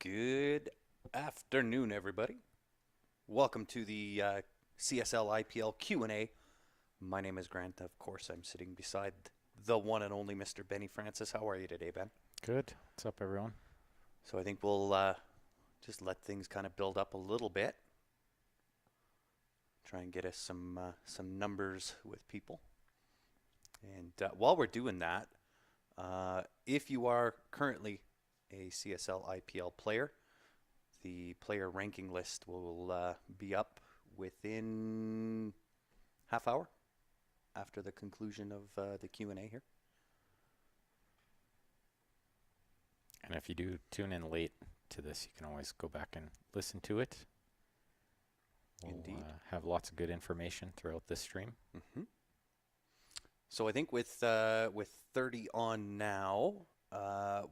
Good afternoon, everybody. Welcome to the CSL IPL Q A. My name is Grant. Of course, I'm sitting beside the one and only Mr. Benny Francis. How are you today, Ben? Good. What's up, everyone? So I think we'll just let things kind of build up a little bit. Try and get us some numbers with people. And while we're doing that, if you are currently a CSL IPL player, the player ranking list will be up within half hour after the conclusion of the Q&A here. And if you do tune in late to this, you can always go back and listen to it. We'll, Indeed. Have lots of good information throughout this stream. Mm-hmm. So I think with 30 on now,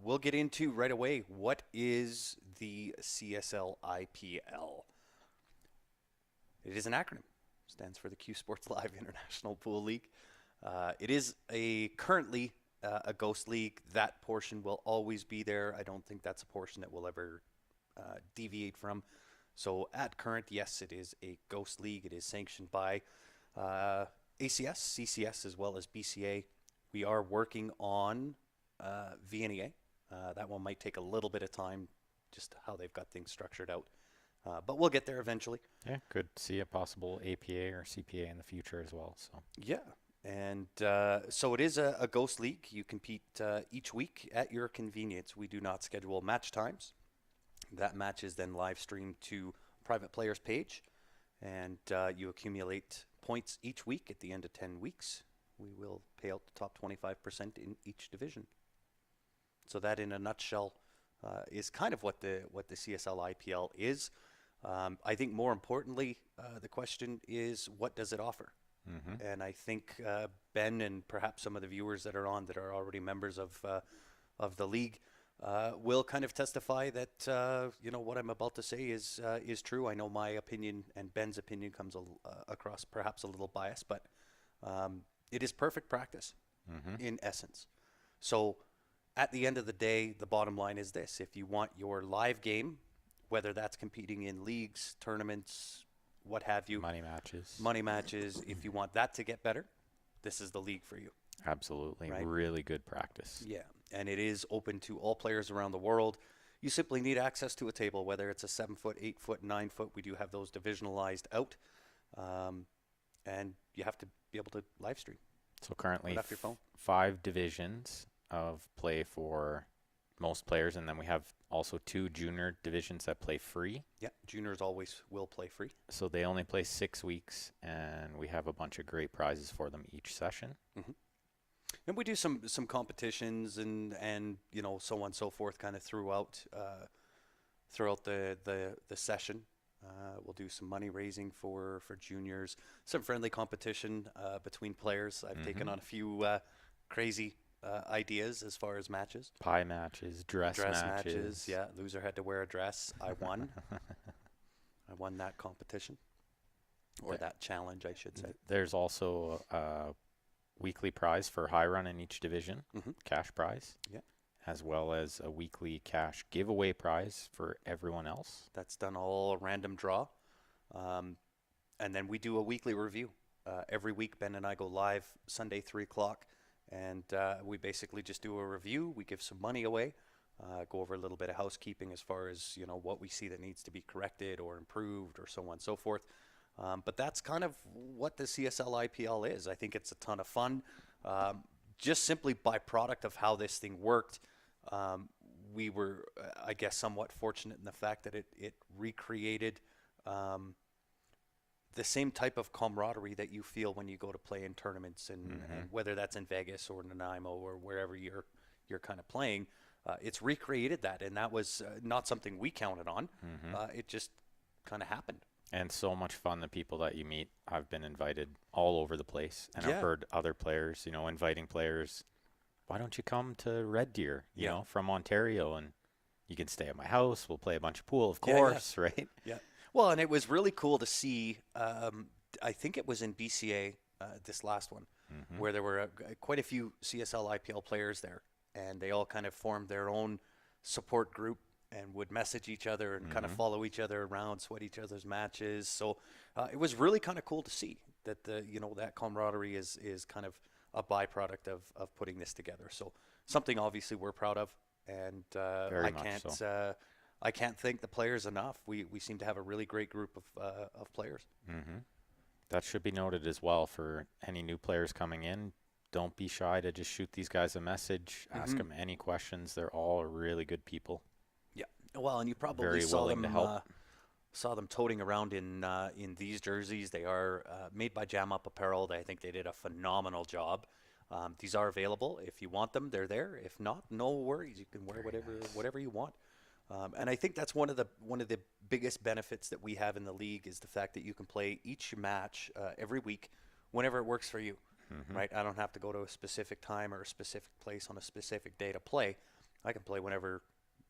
we'll get into right away what is the CSL Ipl. It is an acronym. Stands for the Q Sports Live International Pool League. It is currently a ghost league. That portion will always be there. I don't think that's a portion that will ever deviate from. So at current, yes, it is a ghost league. It is sanctioned by ACS, CCS, as well as BCA. We are working on Vnea. That one might take a little bit of time, just how they've got things structured out. But we'll get there eventually. Yeah, could see a possible APA or CPA in the future as well. So yeah, and so it is a ghost league. You compete each week at your convenience. We do not schedule match times. That match is then live streamed to private players page, and you accumulate points each week. At the end of 10 weeks, we will pay out the top 25% in each division. So that, in a nutshell, is kind of what the CSL IPL is. I think more importantly, the question is, what does it offer? Mm-hmm. And I think Ben and perhaps some of the viewers that are on that are already members of the league will kind of testify that what I'm about to say is true. I know my opinion and Ben's opinion comes across perhaps a little biased, but it is perfect practice in essence. So at the end of the day, the bottom line is this: if you want your live game, whether that's competing in leagues, tournaments, what have you, money matches, if you want that to get better, this is the league for you. Absolutely. Right? Really good practice. Yeah, and it is open to all players around the world. You simply need access to a table, whether it's a 7 foot, 8 foot, 9 foot. We do have those divisionalized out, and you have to be able to live stream. So currently, Right off your phone. 5 divisions of play for most players, and then we have also 2 junior divisions that play free. Yeah, juniors always will play free. So they only play 6 weeks, and we have a bunch of great prizes for them each session. Mm-hmm. And we do some competitions and so on and so forth kind of throughout the session. We'll do some money raising for juniors, some friendly competition between players. I've taken on a few crazy ideas as far as matches. Pie matches, dress matches. Yeah, loser had to wear a dress. I won. I won that competition, or that challenge, I should say. There's also a weekly prize for high run in each division, cash prize. Yeah. As well as a weekly cash giveaway prize for everyone else. That's done all random draw. And then we do a weekly review. Every week, Ben and I go live Sunday, 3 o'clock, and we basically just do a review. We give some money away, go over a little bit of housekeeping as far as, what we see that needs to be corrected or improved or so on and so forth. But that's kind of what the CSL IPL is. I think it's a ton of fun. Just simply by product of how this thing worked, we were, I guess, somewhat fortunate in the fact that it recreated the same type of camaraderie that you feel when you go to play in tournaments, and whether that's in Vegas or Nanaimo or wherever you're kind of playing, it's recreated that, and that was not something we counted on. It just kind of happened. And so much fun, the people that you meet. I've been invited all over the place, and Yeah. I've heard other players, inviting players, why don't you come to Red Deer, you know, from Ontario, and you can stay at my house. We'll play a bunch of pool, of course, right? Yeah. Well, and it was really cool to see, I think it was in BCA, this last one, where there were quite a few CSL IPL players there, and they all kind of formed their own support group and would message each other and kind of Mhm. follow each other around, sweat each other's matches. So it was really kind of cool to see that that camaraderie is kind of a byproduct of putting this together. So something obviously we're proud of, and Very much so. I can't thank the players enough. We seem to have a really great group of players. Mhm. That should be noted as well for any new players coming in. Don't be shy to just shoot these guys a message, ask them any questions. They're all really good people, Yeah. Well, and you probably very willing to help. saw them toting around in these jerseys. They are made by Jam Up Apparel. I think they did a phenomenal job. These are available if you want them. They're there. If not, no worries. You can wear whatever you want. And I think that's one of the biggest benefits that we have in the league is the fact that you can play each match every week whenever it works for you. Right? I don't have to go to a specific time or a specific place on a specific day to play. I can play whenever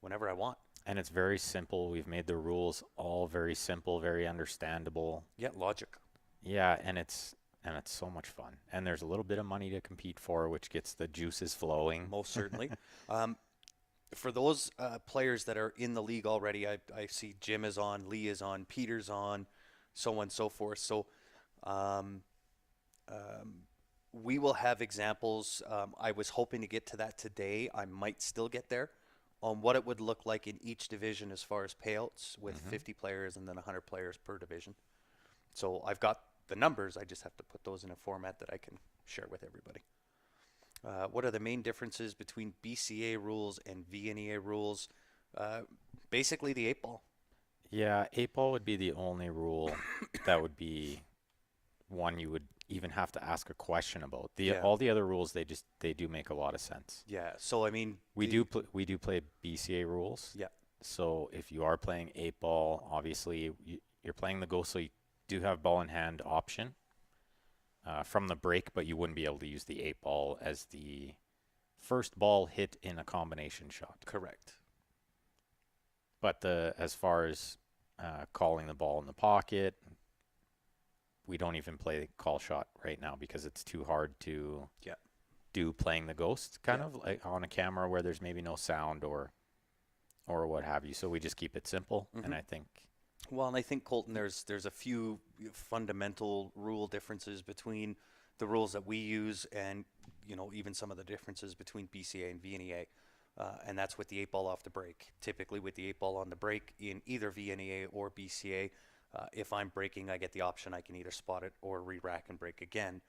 I want. And it's very simple. We've made the rules all very simple, very understandable. Yeah, logic. Yeah, and it's so much fun. And there's a little bit of money to compete for, which gets the juices flowing. Most certainly. For those players that are in the league already, I see Jim is on, Lee is on, Peter's on, so on and so forth. So we will have examples. I was hoping to get to that today. I might still get there on what it would look like in each division as far as payouts with 50 players and then 100 players per division. So I've got the numbers. I just have to put those in a format that I can share with everybody. What are the main differences between BCA rules and Vnea rules? Basically the 8-ball. Yeah, 8-ball would be the only rule that would be one you would even have to ask a question about. All the other rules, they do make a lot of sense. Yeah. So I mean, we do play BCA rules. Yeah. So if you are playing 8-ball, obviously you're playing the ghost, so you do have ball in hand option from the break, but you wouldn't be able to use the 8-ball as the first ball hit in a combination shot. Correct. But as far as calling the ball in the pocket, we don't even play the call shot right now because it's too hard to do playing the ghost kind of like on a camera where there's maybe no sound or what have you. So we just keep it simple. And I think Colton, there's a few fundamental rule differences between the rules that we use and even some of the differences between BCA and Vnea. And that's with the 8-ball off the break. Typically with the 8-ball on the break in either Vnea or BCA, if I'm breaking, I get the option. I can either spot it or re-rack and break again.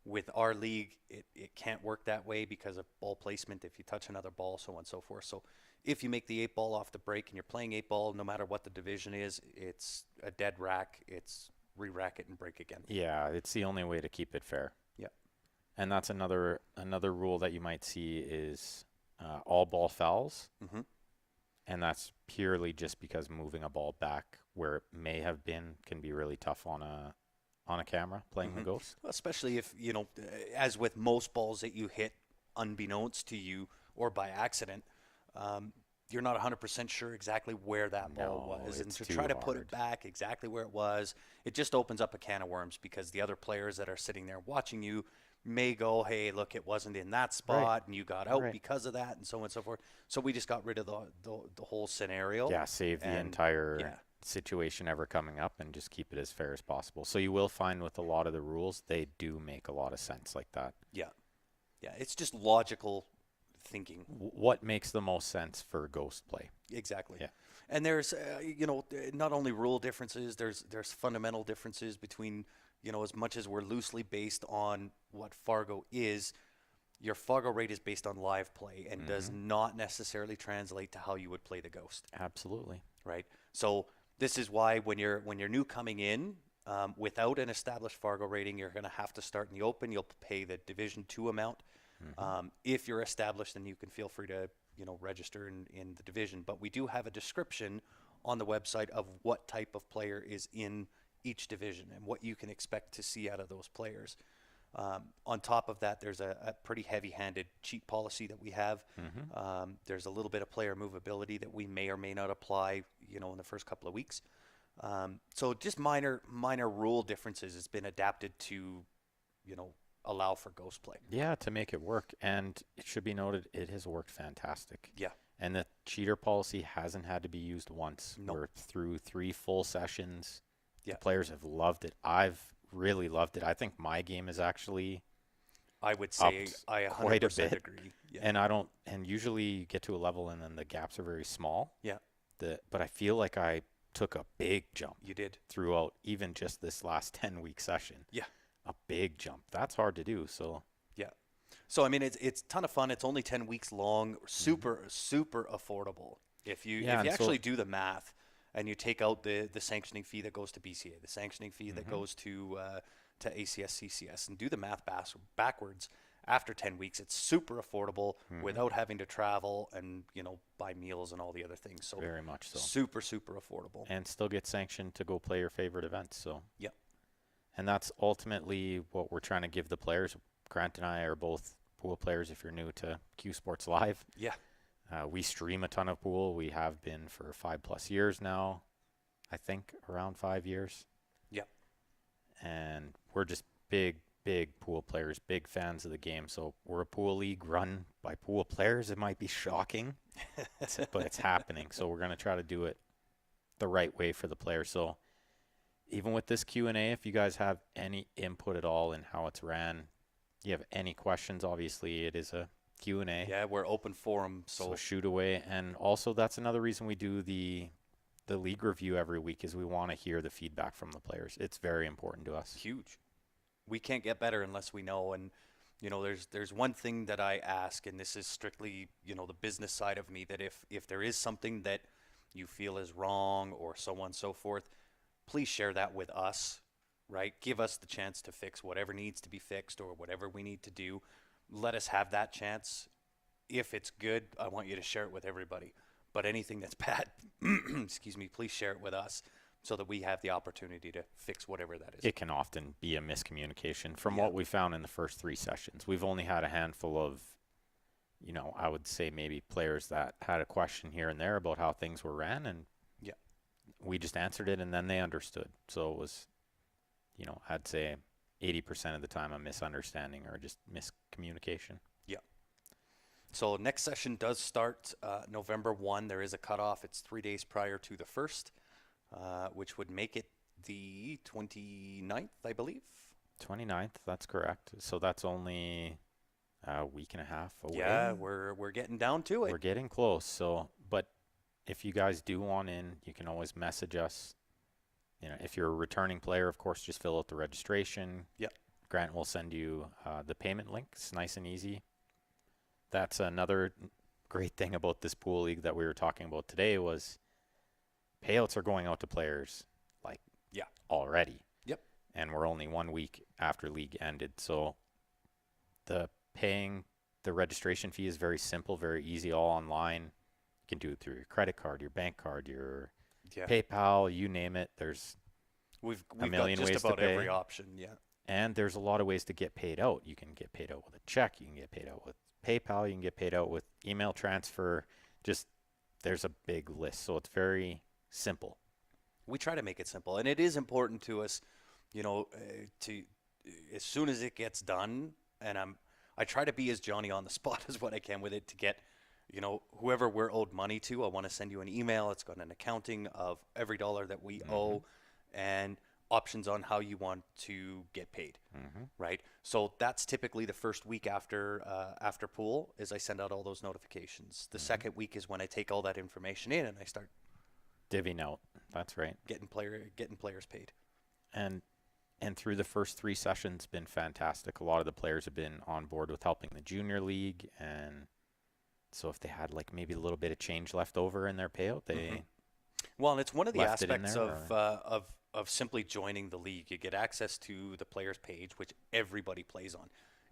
With our league, it can't work that way because of ball placement. If you touch another ball, so on and so forth. So if you make the 8-ball off the break and you're playing 8-ball, no matter what the division is, it's a dead rack. It's re-rack it and break again. Yeah, it's the only way to keep it fair. Yeah. And that's another rule that you might see is all ball fouls. And that's purely just because moving a ball back where it may have been can be really tough on a camera playing the ghost. Especially if, as with most balls that you hit unbeknownst to you or by accident, you're not 100% sure exactly where that ball was. And to try to put it back exactly where it was, it just opens up a can of worms because the other players that are sitting there watching you may go, hey, look, it wasn't in that spot and you got out because of that and so on and so forth. So we just got rid of the whole scenario. Yeah, save the entire situation ever coming up and just keep it as fair as possible. So you will find with a lot of the rules, they do make a lot of sense like that. Yeah. Yeah, it's just logical thinking. What makes the most sense for ghost play? Exactly. Yeah. And there's, not only rule differences, there's fundamental differences between, as much as we're loosely based on what Fargo is, your Fargo rate is based on live play and does not necessarily translate to how you would play the ghost. Absolutely. Right. So this is why when you're new coming in, without an established Fargo rating, you're going to have to start in the open. You'll pay the Division 2 amount. If you're established, then you can feel free to, register in the division. But we do have a description on the website of what type of player is in each division and what you can expect to see out of those players. On top of that, there's a pretty heavy-handed cheat policy that we have. There's a little bit of player movability that we may or may not apply, in the first couple of weeks. So just minor rule differences has been adapted to, allow for ghost play. Yeah, to make it work. And it should be noted, it has worked fantastic. Yeah. And the cheater policy hasn't had to be used once. Nope. We're through 3 full sessions. Yeah. The players have loved it. I've really loved it. I think my game is actually I would say I 100% quite a bit. agree. Yeah. And usually you get to a level and then the gaps are very small. Yeah. But I feel like I took a big jump. You did. Throughout even just this last 10-week session. Yeah. A big jump. That's hard to do. So yeah. So I mean, it's a ton of fun. It's only 10 weeks long. Super affordable. If you actually do the math and you take out the sanctioning fee that goes to BCA, the sanctioning fee that goes to ACS, CCS, and do the math backwards. After 10 weeks, it's super affordable without having to travel and, buy meals and all the other things. So very much so. Super affordable. And still get sanctioned to go play your favorite events. So yep. And that's ultimately what we're trying to give the players. Grant and I are both pool players if you're new to Q Sports Live. Yeah. We stream a ton of pool. We have been for 5+ years now. I think around 5 years. Yep. And we're just big pool players, big fans of the game. So we're a pool league run by pool players. It might be shocking, but it's happening. So we're going to try to do it the right way for the players. So even with this Q&A, if you guys have any input at all in how it's ran, you have any questions, obviously it is a Q&A. Yeah, we're open forum. So shoot away. And also that's another reason we do the league review every week is we want to hear the feedback from the players. It's very important to us. Huge. We can't get better unless we know. And, there's one thing that I ask, and this is strictly, the business side of me, that if there is something that you feel is wrong or so on and so forth, please share that with us, right? Give us the chance to fix whatever needs to be fixed or whatever we need to do. Let us have that chance. If it's good, I want you to share it with everybody. But anything that's bad, excuse me, please share it with us so that we have the opportunity to fix whatever that is. It can often be a miscommunication. From what we found in the first 3 sessions, we've only had a handful of, I would say maybe players that had a question here and there about how things were ran, and we just answered it and then they understood. So it was, I'd say 80% of the time a misunderstanding or just miscommunication. Yeah. So next session does start November 1. There is a cutoff. It's 3 days prior to the first, which would make it the 29th, I believe. 29th, that's correct. So that's only a week and a half away. Yeah, we're getting down to it. We're getting close. So, but if you guys do want in, you can always message us. If you're a returning player, of course, just fill out the registration. Yep. Grant will send you the payment link. It's nice and easy. That's another great thing about this pool league that we were talking about today was payouts are going out to players already. Yep. And we're only 1 week after league ended. So the registration fee is very simple, very easy, all online. You can do it through your credit card, your bank card, your PayPal, you name it. We've a million got just ways about to pay. every option, yeah. And there's a lot of ways to get paid out. You can get paid out with a check. You can get paid out with PayPal. You can get paid out with email transfer. There's a big list. So it's very simple. We try to make it simple. And it is important to us, to as soon as it gets done, and I try to be as Johnny on the spot as what I can with it to get, whoever we're owed money to, I want to send you an email. It's got an accounting of every dollar that we owe and options on how you want to get paid, right? So that's typically the first week after pool is I send out all those notifications. The second week is when I take all that information in and I start divvying out. That's right. Getting players paid. And through the first 3 sessions, been fantastic. A lot of the players have been on board with helping the junior league, and so if they had maybe a little bit of change left over in their payout, they well, and it's one of the left it in aspects there, of simply joining the league. You get access to the players page, which everybody plays on.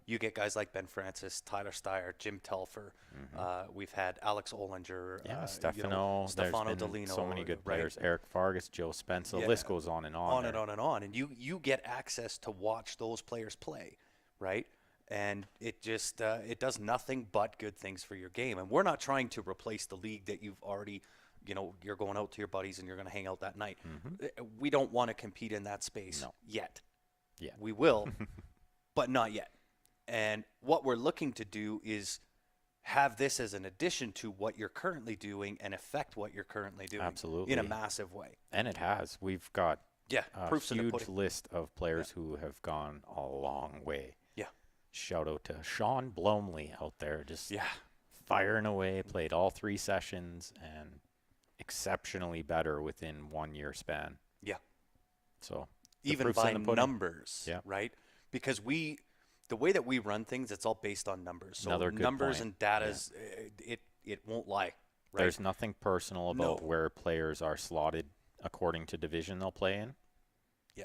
You get guys like Ben Francis, Tyler Steyer, Jim Telfer. We've had Alex Olinger, Stefano. Stefano There's been Delino, so many good right? players. Eric Fargus, Joe Spence. The list goes on and on. On and on and on. And you get access to watch those players play, right? And it just it does nothing but good things for your game. And we're not trying to replace the league that you've already, you're going out to your buddies and you're going to hang out that night. We don't want to compete in that space yet. Yeah, we will, but not yet. And what we're looking to do is have this as an addition to what you're currently doing and affect what you're currently doing. Absolutely. In a massive way. And it has. We've got a proofs in the huge pudding. list of players who have gone a long way. Yeah. Shout out to Sean Blomley out there, just Yeah. firing away, played all 3 sessions, and exceptionally better within 1 year span. Yeah. So even by numbers, right? Because the way that we run things, it's all based on numbers. So numbers and data, it won't lie. Right? There's nothing personal about where players are slotted according to division they'll play in,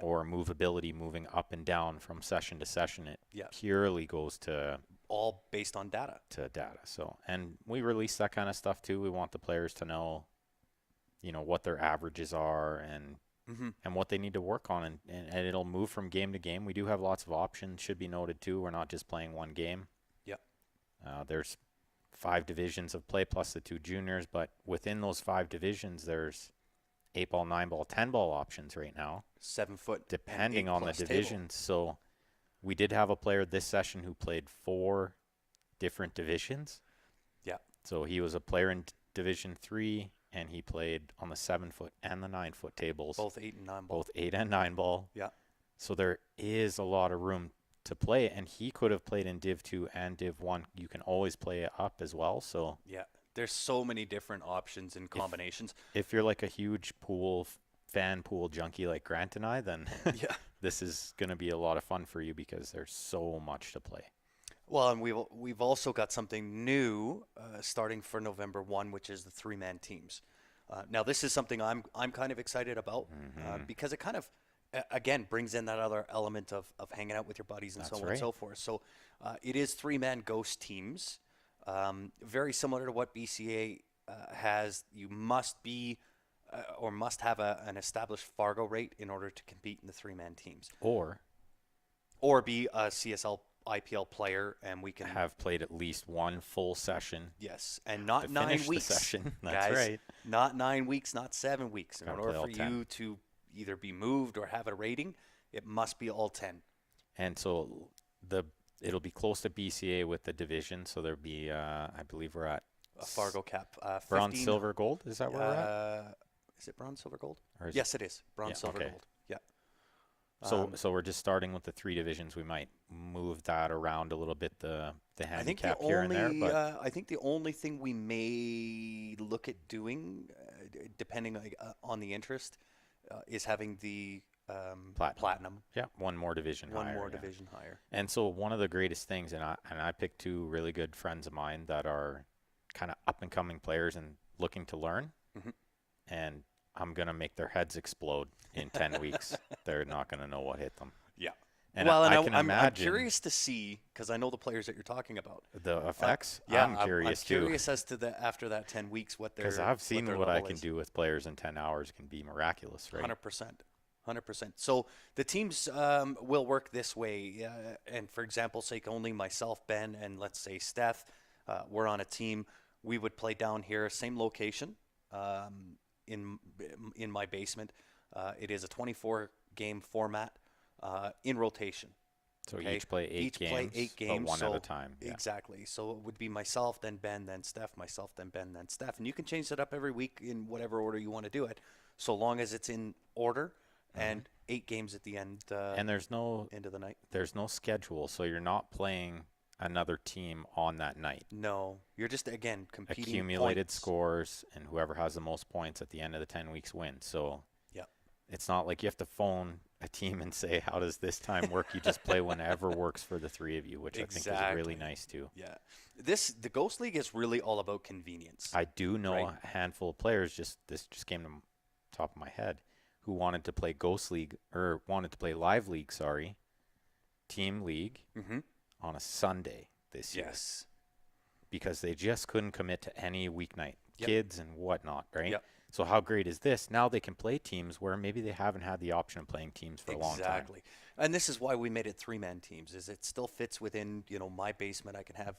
or movability moving up and down from session to session. It purely goes to all based on data. So, and we release that kind of stuff too. We want the players to know, what their averages are and what they need to work on, and it'll move from game to game. We do have lots of options, should be noted too. We're not just playing one game. There's 5 divisions of play plus the 2 juniors, but within those 5 divisions, there's 8-ball, 9-ball, 10-ball options right now. 7 foot, depending on the divisions. So we did have a player this session who played 4 different divisions. Yeah. So he was a player in Division 3. And he played on the 7-foot and the 9-foot tables. Both 8 and 9 ball. Both 8 and 9 ball. Yeah. So there is a lot of room to play. And he could have played in Div 2 and Div 1. You can always play it up as well. So yeah, there's so many different options and combinations. If you're like a huge fan pool junkie like Grant and I, then this is going to be a lot of fun for you because there's so much to play. Well, and we've also got something new starting for November 1, which is the 3-man teams. Now, this is something I'm kind of excited about because it kind of, again, brings in that other element of hanging out with your buddies and so on and so forth. So it is 3-man ghost teams, very similar to what BCA has. You must be or must have an established Fargo rate in order to compete in the 3-man teams. Or be a Csl IPL player, and we can have played at least 1 full session. Yes, and not 9 weeks. The session. That's guys, right. Not 9 weeks, not 7 weeks. In order for you to either be moved or have a rating, it must be all 10. And so it'll be close to BCA with the division. So there'll be, I believe we're at a Fargo cap. Bronze, silver, gold. Is that where we're at? Is it bronze, silver, gold? Yes, it is. Bronze, silver, gold. Yeah. So we're just starting with the 3 divisions. We might move that around a little bit, the handicap here and there. But I think the only thing we may look at doing, depending on the interest, is having the platinum. Yeah, 1 more division higher. 1 more division higher. And so one of the greatest things, and I picked 2 really good friends of mine that are kind of up-and-coming players and looking to learn. And I'm going to make their heads explode in 10 weeks. They're not going to know what hit them. Yeah. And well, I'm curious to see, because I know the players that you're talking about. The effects? I'm curious too. I'm curious as to after that 10 weeks, what their Because I've seen what I can is. do with players in 10 hours can be miraculous, right? 100%. So the teams will work this way. And for example's sake, only myself, Ben, and let's say Steph, we're on a team. We would play down here, same location. In my basement. It is a 24-game format in rotation. So each play 8 games, play 8 games, but 1 at a time. Yeah. Exactly. So it would be myself, then Ben, then Steph, myself, then Ben, then Steph. And you can change it up every week in whatever order you want to do it, so long as it's in order and 8 games at the end. And there's no end of the night. There's no schedule, so you're not playing another team on that night. No, you're just, again, competing accumulated points. Scores, and whoever has the most points at the end of the 10 weeks wins. So it's not like you have to phone a team and say, how does this time work? You just play whenever works for the 3 of you, which I think is really nice too. Yeah. The Ghost League is really all about convenience. I do know a handful of players, this just came to the top of my head, who wanted to play Ghost League, or wanted to play Live League, Team League, on a Sunday this year. Yes. Because they just couldn't commit to any weeknight. Kids and whatnot, right? Yep. So how great is this? Now they can play teams where maybe they haven't had the option of playing teams for a long time. Exactly. And this is why we made it 3-man teams, is it still fits within, my basement. I can have,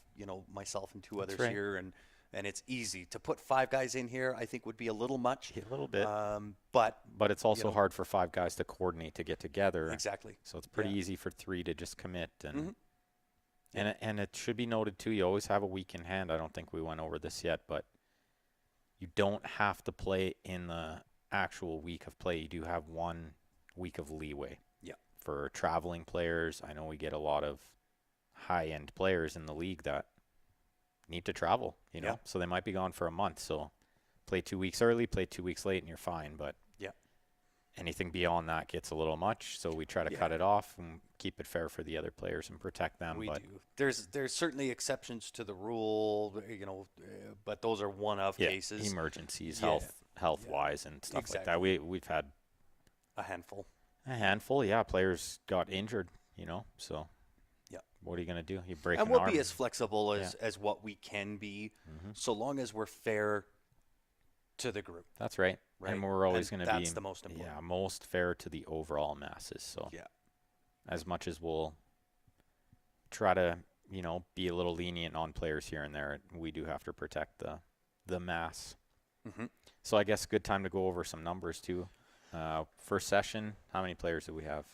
myself and 2 others here, and it's easy. To put 5 guys in here, I think would be a little much. A little bit. But it's also hard for 5 guys to coordinate to get together. Exactly. So it's pretty easy for 3 to just commit. And And it should be noted too, you always have a week in hand. I don't think we went over this yet, but you don't have to play in the actual week of play. You do have 1 week of leeway. Yeah. For traveling players, I know we get a lot of high-end players in the league that need to travel, you know, so they might be gone for a month. So play 2 weeks early, play 2 weeks late, and you're fine. But anything beyond that gets a little much, so we try to cut it off and keep it fair for the other players and protect them. We do. There's certainly exceptions to the rule, you know, but those are one-off cases. Emergencies, health-wise and stuff like that. We've had a handful. Players got injured, you know, so what are you going to do? You break an arm. And we'll be as flexible as what we can be, so long as we're fair to the group. That's right. And we're always going to be. That's the most important. Yeah, most fair to the overall masses. So as much as we'll try to, you know, be a little lenient on players here and there, we do have to protect the mass. So I guess a good time to go over some numbers too. First session, how many players do we have?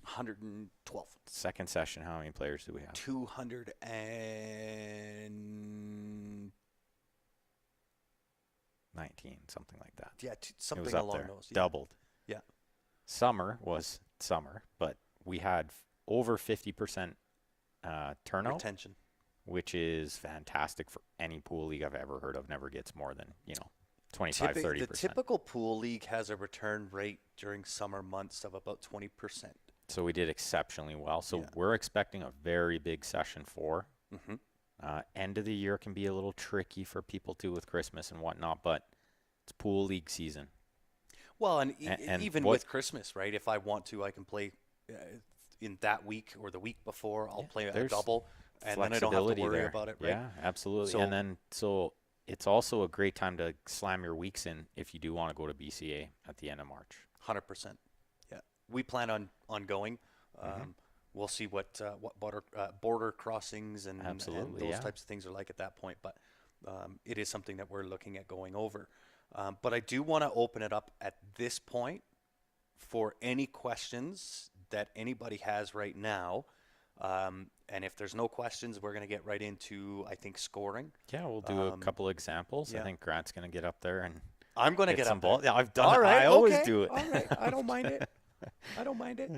112. Second session, how many players do we have? 219, something like that. Yeah, something along those. Yeah. Doubled. Yeah. Summer was summer, but we had over 50% turnout. Retention. Which is fantastic for any pool league I've ever heard of. Never gets more than, you know, 25, 30%. The typical pool league has a return rate during summer months of about 20%. So we did exceptionally well. So we're expecting a very big session 4. End of the year can be a little tricky for people too with Christmas and whatnot, but it's pool league season. Well, and even with Christmas, right? If I want to, I can play in that week or the week before. I'll play a double, and then I don't have to worry about it, right? Yeah, absolutely. So it's also a great time to slam your weeks in if you do want to go to BCA at the end of March. 100%. Yeah, we plan on going. We'll see what border crossings and those types of things are like at that point. But it is something that we're looking at going over. But I do want to open it up at this point for any questions that anybody has right now. And if there's no questions, we're going to get right into, I think, scoring. Yeah, we'll do a couple examples. I think Grant's going to get up there and I'm going to get up there. Yeah, I've done it. Right, I always do it. All right, I don't mind it. I don't mind it.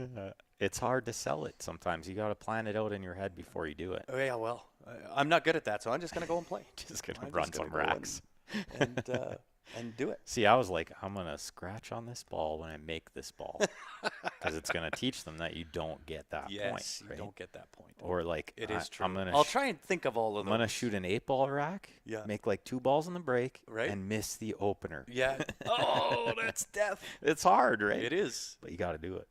It's hard to sell it sometimes. You got to plan it out in your head before you do it. Oh, yeah, well, I'm not good at that, so I'm just going to go and play. Just going to run some racks. And do it. See, I was like, I'm going to scratch on this ball when I make this ball. Because it's going to teach them that you don't get that point. Yes, right? You don't get that point. Or like, it is true. I'll try and think of all of them. I'm going to shoot an 8-ball rack, make like 2 balls in the break, and miss the opener. Yeah. Oh, that's death. It's hard, right? It is. But you got to do it.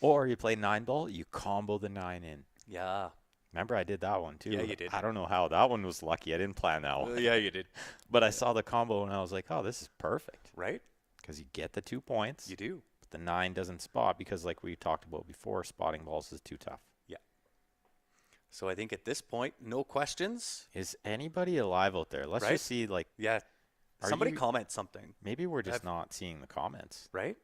Or you play 9-ball, you combo the 9 in. Yeah. Remember, I did that one, too. Yeah, you did. I don't know how. That one was lucky. I didn't plan that one. Yeah, you did. But I saw the combo, and I was like, oh, this is perfect. Right? Because you get the 2 points. You do. But the 9 doesn't spot because, like we talked about before, spotting balls is too tough. Yeah. So I think at this point, no questions. Is anybody alive out there? Let's just see, like. Yeah. Somebody comment something. Maybe we're just not seeing the comments. Right?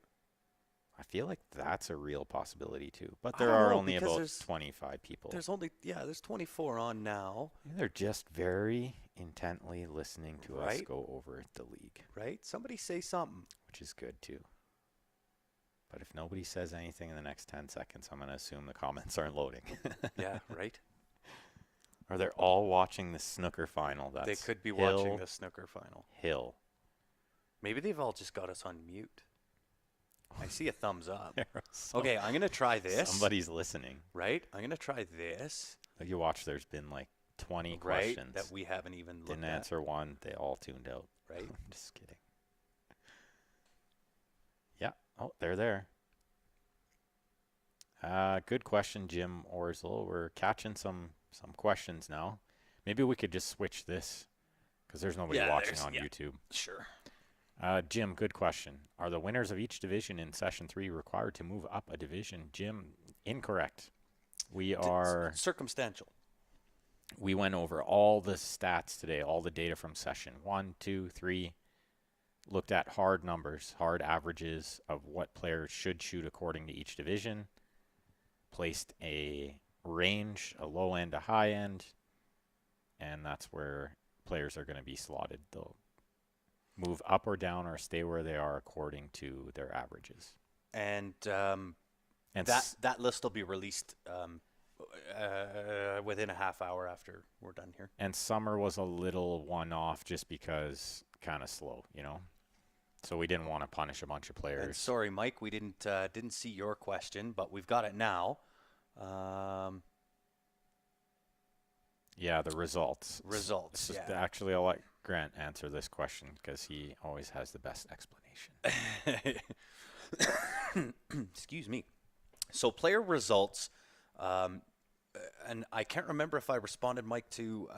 I feel like that's a real possibility too. But there are only about 25 people. There's 24 on now. They're just very intently listening to us go over the league. Right? Somebody say something. Which is good too. But if nobody says anything in the next 10 seconds, I'm going to assume the comments aren't loading. Yeah, right? Or they're all watching the snooker final. They could be watching the snooker final. Hill. Maybe they've all just got us on mute. I see a thumbs up. Okay, I'm going to try this. Somebody's listening. Right? I'm going to try this. You watch, there's been like 20 questions. That we haven't even looked at. Didn't answer one. They all tuned out. Right? I'm just kidding. Yeah. Oh, they're there. Good question, Jim Orslow. We're catching some questions now. Maybe we could just switch this because there's nobody watching on YouTube. Sure. Jim, good question. Are the winners of each division in Session 3 required to move up a division? Jim, incorrect. We are... Circumstantial. We went over all the stats today, all the data from Session 1, 2, 3, looked at hard numbers, hard averages of what players should shoot according to each division, placed a range, a low end, a high end, and that's where players are going to be slotted. They'll move up or down or stay where they are according to their averages. And that list will be released within a half hour after we're done here. And summer was a little one-off just because kind of slow, you know. So we didn't want to punish a bunch of players. And sorry, Mike, we didn't see your question, but we've got it now. Yeah, the results. Results. Yeah. Actually, I'll let Grant answer this question because he always has the best explanation. Excuse me. So player results, and I can't remember if I responded, Mike, to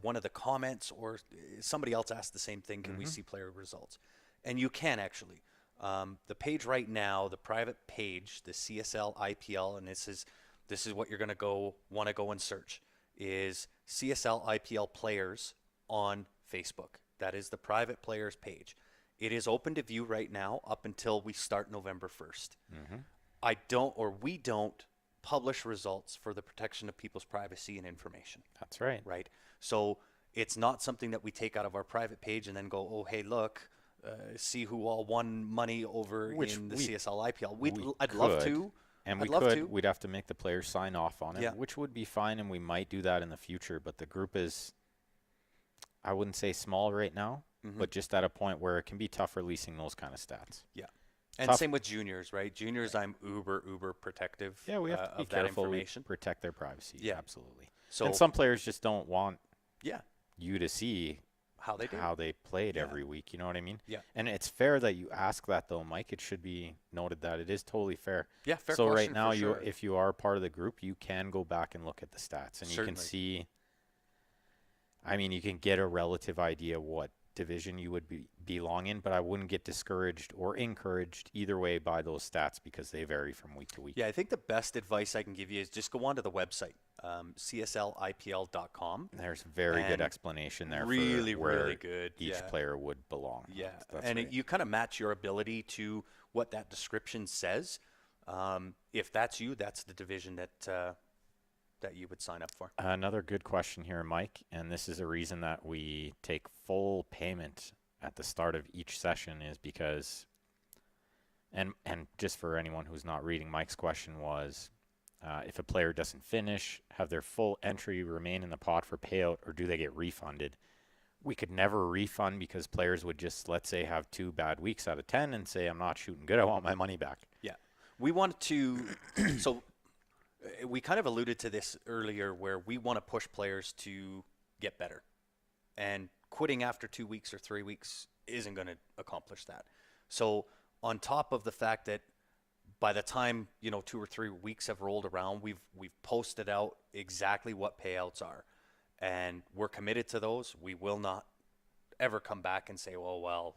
one of the comments or somebody else asked the same thing. Can we see player results? And you can actually. The page right now, the private page, the Csl Ipl, and this is what you're going to want to go and search, is Csl Ipl players on Facebook. That is the private players page. It is open to view right now up until we start November 1st. We don't publish results for the protection of people's privacy and information. That's right. Right. So it's not something that we take out of our private page and then go, oh, hey, look, see who all won money over in the Csl Ipl. I'd love to. And we'd have to make the players sign off on it, which would be fine, and we might do that in the future. But the group is, I wouldn't say small right now, but just at a point where it can be tough releasing those kind of stats. Yeah. And same with juniors, right? Juniors, I'm uber protective we have to be of careful. that information. Protect their privacy. Yeah. Absolutely. So, and some players just don't want yeah, you to see how they do. How they played every week. You know what I mean? Yeah. And it's fair that you ask that, though, Mike. It should be noted that it is totally fair. Yeah, fair so question right now, for sure. if you are part of the group, you can go back and look at the stats, and Certainly. you can see. I mean, you can get a relative idea what division you would belong in, but I wouldn't get discouraged or encouraged either way by those stats because they vary from week to week. Yeah, I think the best advice I can give you is just go onto the website, cslipl.com. There's very good explanation there really, for where really good. each player would belong. Yeah, That's and right. you kind of match your ability to what that description says. If that's you, that's the division that you would sign up for. Another good question here, Mike, and this is a reason that we take full payment at the start of each session is because, and just for anyone who's not reading, Mike's question was, if a player doesn't finish, have their full entry remain in the pot for payout, or do they get refunded? We could never refund because players would just, let's say, have 2 bad weeks out of 10 and say, I'm not shooting good, I want my money back. Yeah. We want to, so we kind of alluded to this earlier where we want to push players to get better. And quitting after 2 weeks or 3 weeks isn't going to accomplish that. So on top of the fact that by the time, 2 or 3 weeks have rolled around, we've posted out exactly what payouts are. And we're committed to those. We will not ever come back and say, oh, well,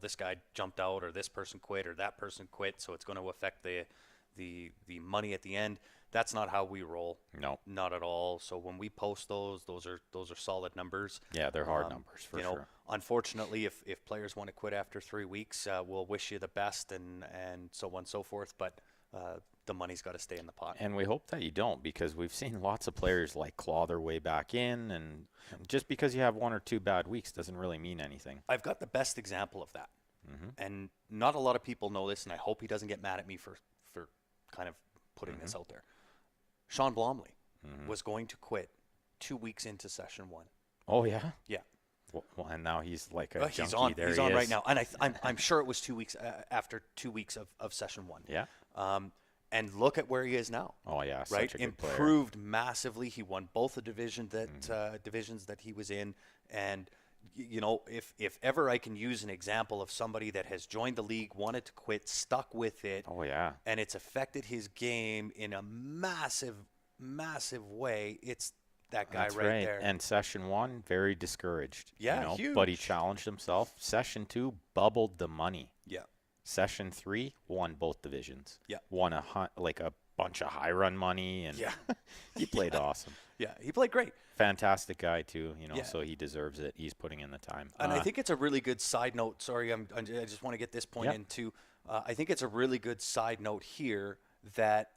this guy jumped out or this person quit or that person quit, so it's going to affect the money at the end. That's not how we roll. No, not at all. So when we post those are solid numbers. Yeah, they're hard numbers for sure. Unfortunately, if players want to quit after 3 weeks, we'll wish you the best and so on and so forth. But the money's got to stay in the pot. And we hope that you don't, because we've seen lots of players claw their way back in, and just because you have 1 or 2 bad weeks doesn't really mean anything. I've got the best example of that, and not a lot of people know this, and I hope he doesn't get mad at me for kind of putting this out there. Sean Blomley was going to quit 2 weeks into session 1. Oh yeah, yeah. Well, and now he's like a junkie. He's on right now, and I'm sure it was 2 weeks after 2 weeks of session 1. Yeah. And look at where he is now. Oh yeah, right. Such a good Improved massively. He won both the divisions that he was in, and if ever I can use an example of somebody that has joined the league, wanted to quit, stuck with it. Oh yeah. And it's affected his game in a massive way. It's that guy right there. And session 1, very discouraged. Yeah, huge. But he challenged himself. Session 2, bubbled the money. Yeah. Session 3, won both divisions. Yeah. Won a bunch of high run money, and he played awesome. Yeah, he played great. Fantastic guy too, so he deserves it. He's putting in the time. And I think it's a really good side note. Sorry, I just want to get this point in too. I think it's a really good side note here that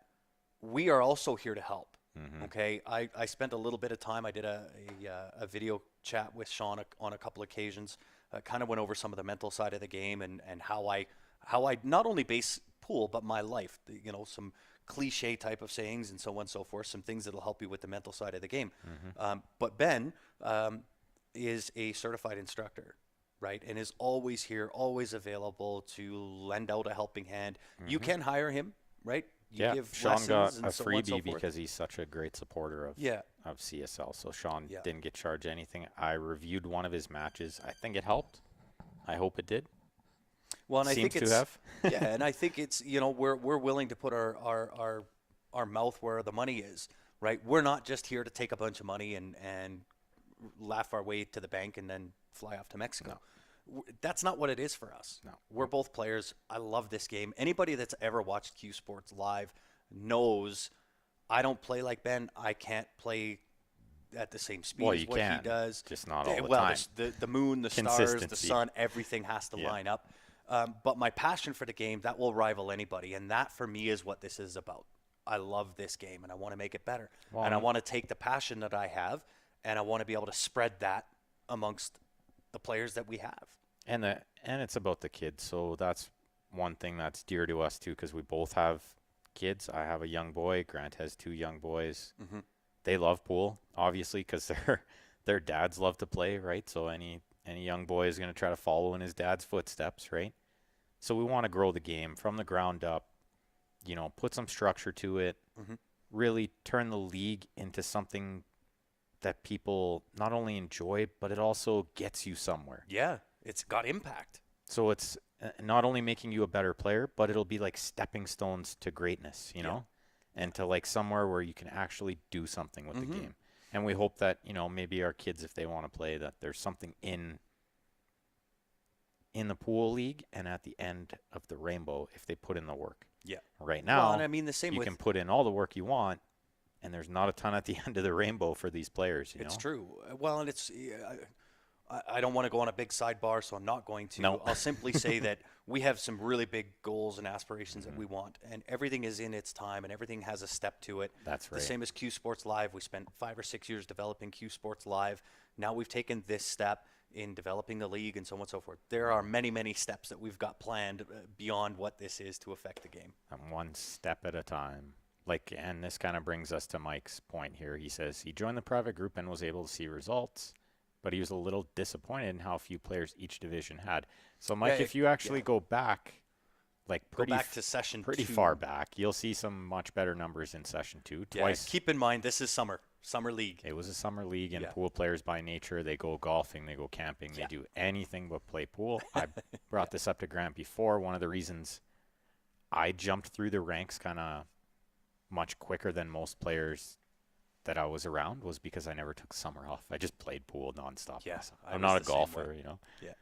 we are also here to help. Mm-hmm. Okay, I spent a little bit of time. I did a video chat with Sean on a couple occasions. Kind of went over some of the mental side of the game and how I not only base pool but my life. You know, some cliche type of sayings and so on and so forth. Some things that'll help you with the mental side of the game. Mm-hmm. But Ben is a certified instructor, right, and is always here, always available to lend out a helping hand. Mm-hmm. You can hire him, right? You Yeah, give Sean got lessons a and so on and so freebie forth. because he's such a great supporter of CSL. So Sean didn't get charged anything. I reviewed one of his matches. I think it helped. I hope it did. Well, and I Seems think to have. yeah, and I think it's, you know, we're willing to put our mouth where the money is, right? We're not just here to take a bunch of money and laugh our way to the bank and then fly off to Mexico. That's not what it is for us. No. We're both players. I love this game. Anybody that's ever watched Q Sports live knows I don't play like Ben. I can't play at the same speed as what he does. Just not all the well, time. The moon, the stars, the sun, everything has to line up. But my passion for the game, that will rival anybody. And that, for me, is what this is about. I love this game, and I want to make it better. Well, and I want to take the passion that I have, and I want to be able to spread that amongst the players that we have. And it's about the kids. So that's one thing that's dear to us, too, because we both have kids. I have a young boy. Grant has 2 young boys. Mm-hmm. They love pool, obviously, because their dads love to play, right? So any young boy is going to try to follow in his dad's footsteps, right? So we want to grow the game from the ground up, you know, put some structure to it, really turn the league into something that people not only enjoy, but it also gets you somewhere. Yeah, it's got impact. So it's not only making you a better player, but it'll be like stepping stones to greatness, you know, and to like somewhere where you can actually do something with the game. And we hope that, you know, maybe our kids, if they want to play, that there's something in the pool league and at the end of the rainbow if they put in the work. Yeah. Right now, well, and I mean the same you can put in all the work you want, and there's not a ton at the end of the rainbow for these players. You know? It's true. Well, and it's I don't want to go on a big sidebar, so I'm not going to. No. I'll simply say that we have some really big goals and aspirations that we want, and everything is in its time, and everything has a step to it. That's right. The same as Q Sports Live. We spent 5 or 6 years developing Q Sports Live. Now we've taken this step in developing the league and so on and so forth. There are many, many steps that we've got planned beyond what this is to affect the game. And one step at a time. And this kind of brings us to Mike's point here. He says he joined the private group and was able to see results, but he was a little disappointed in how few players each division had. So, Mike, if you actually go back, go back to session pretty 2. far back, you'll see some much better numbers in session 2. Twice. Keep in mind, this is summer league. It was a summer league, and pool players by nature, they go golfing, they go camping, they do anything but play pool. I brought this up to Grant before. One of the reasons I jumped through the ranks kind of much quicker than most players that I was around was because I never took summer off. I just played pool nonstop. Yeah, I'm not a golfer, you know. Yeah.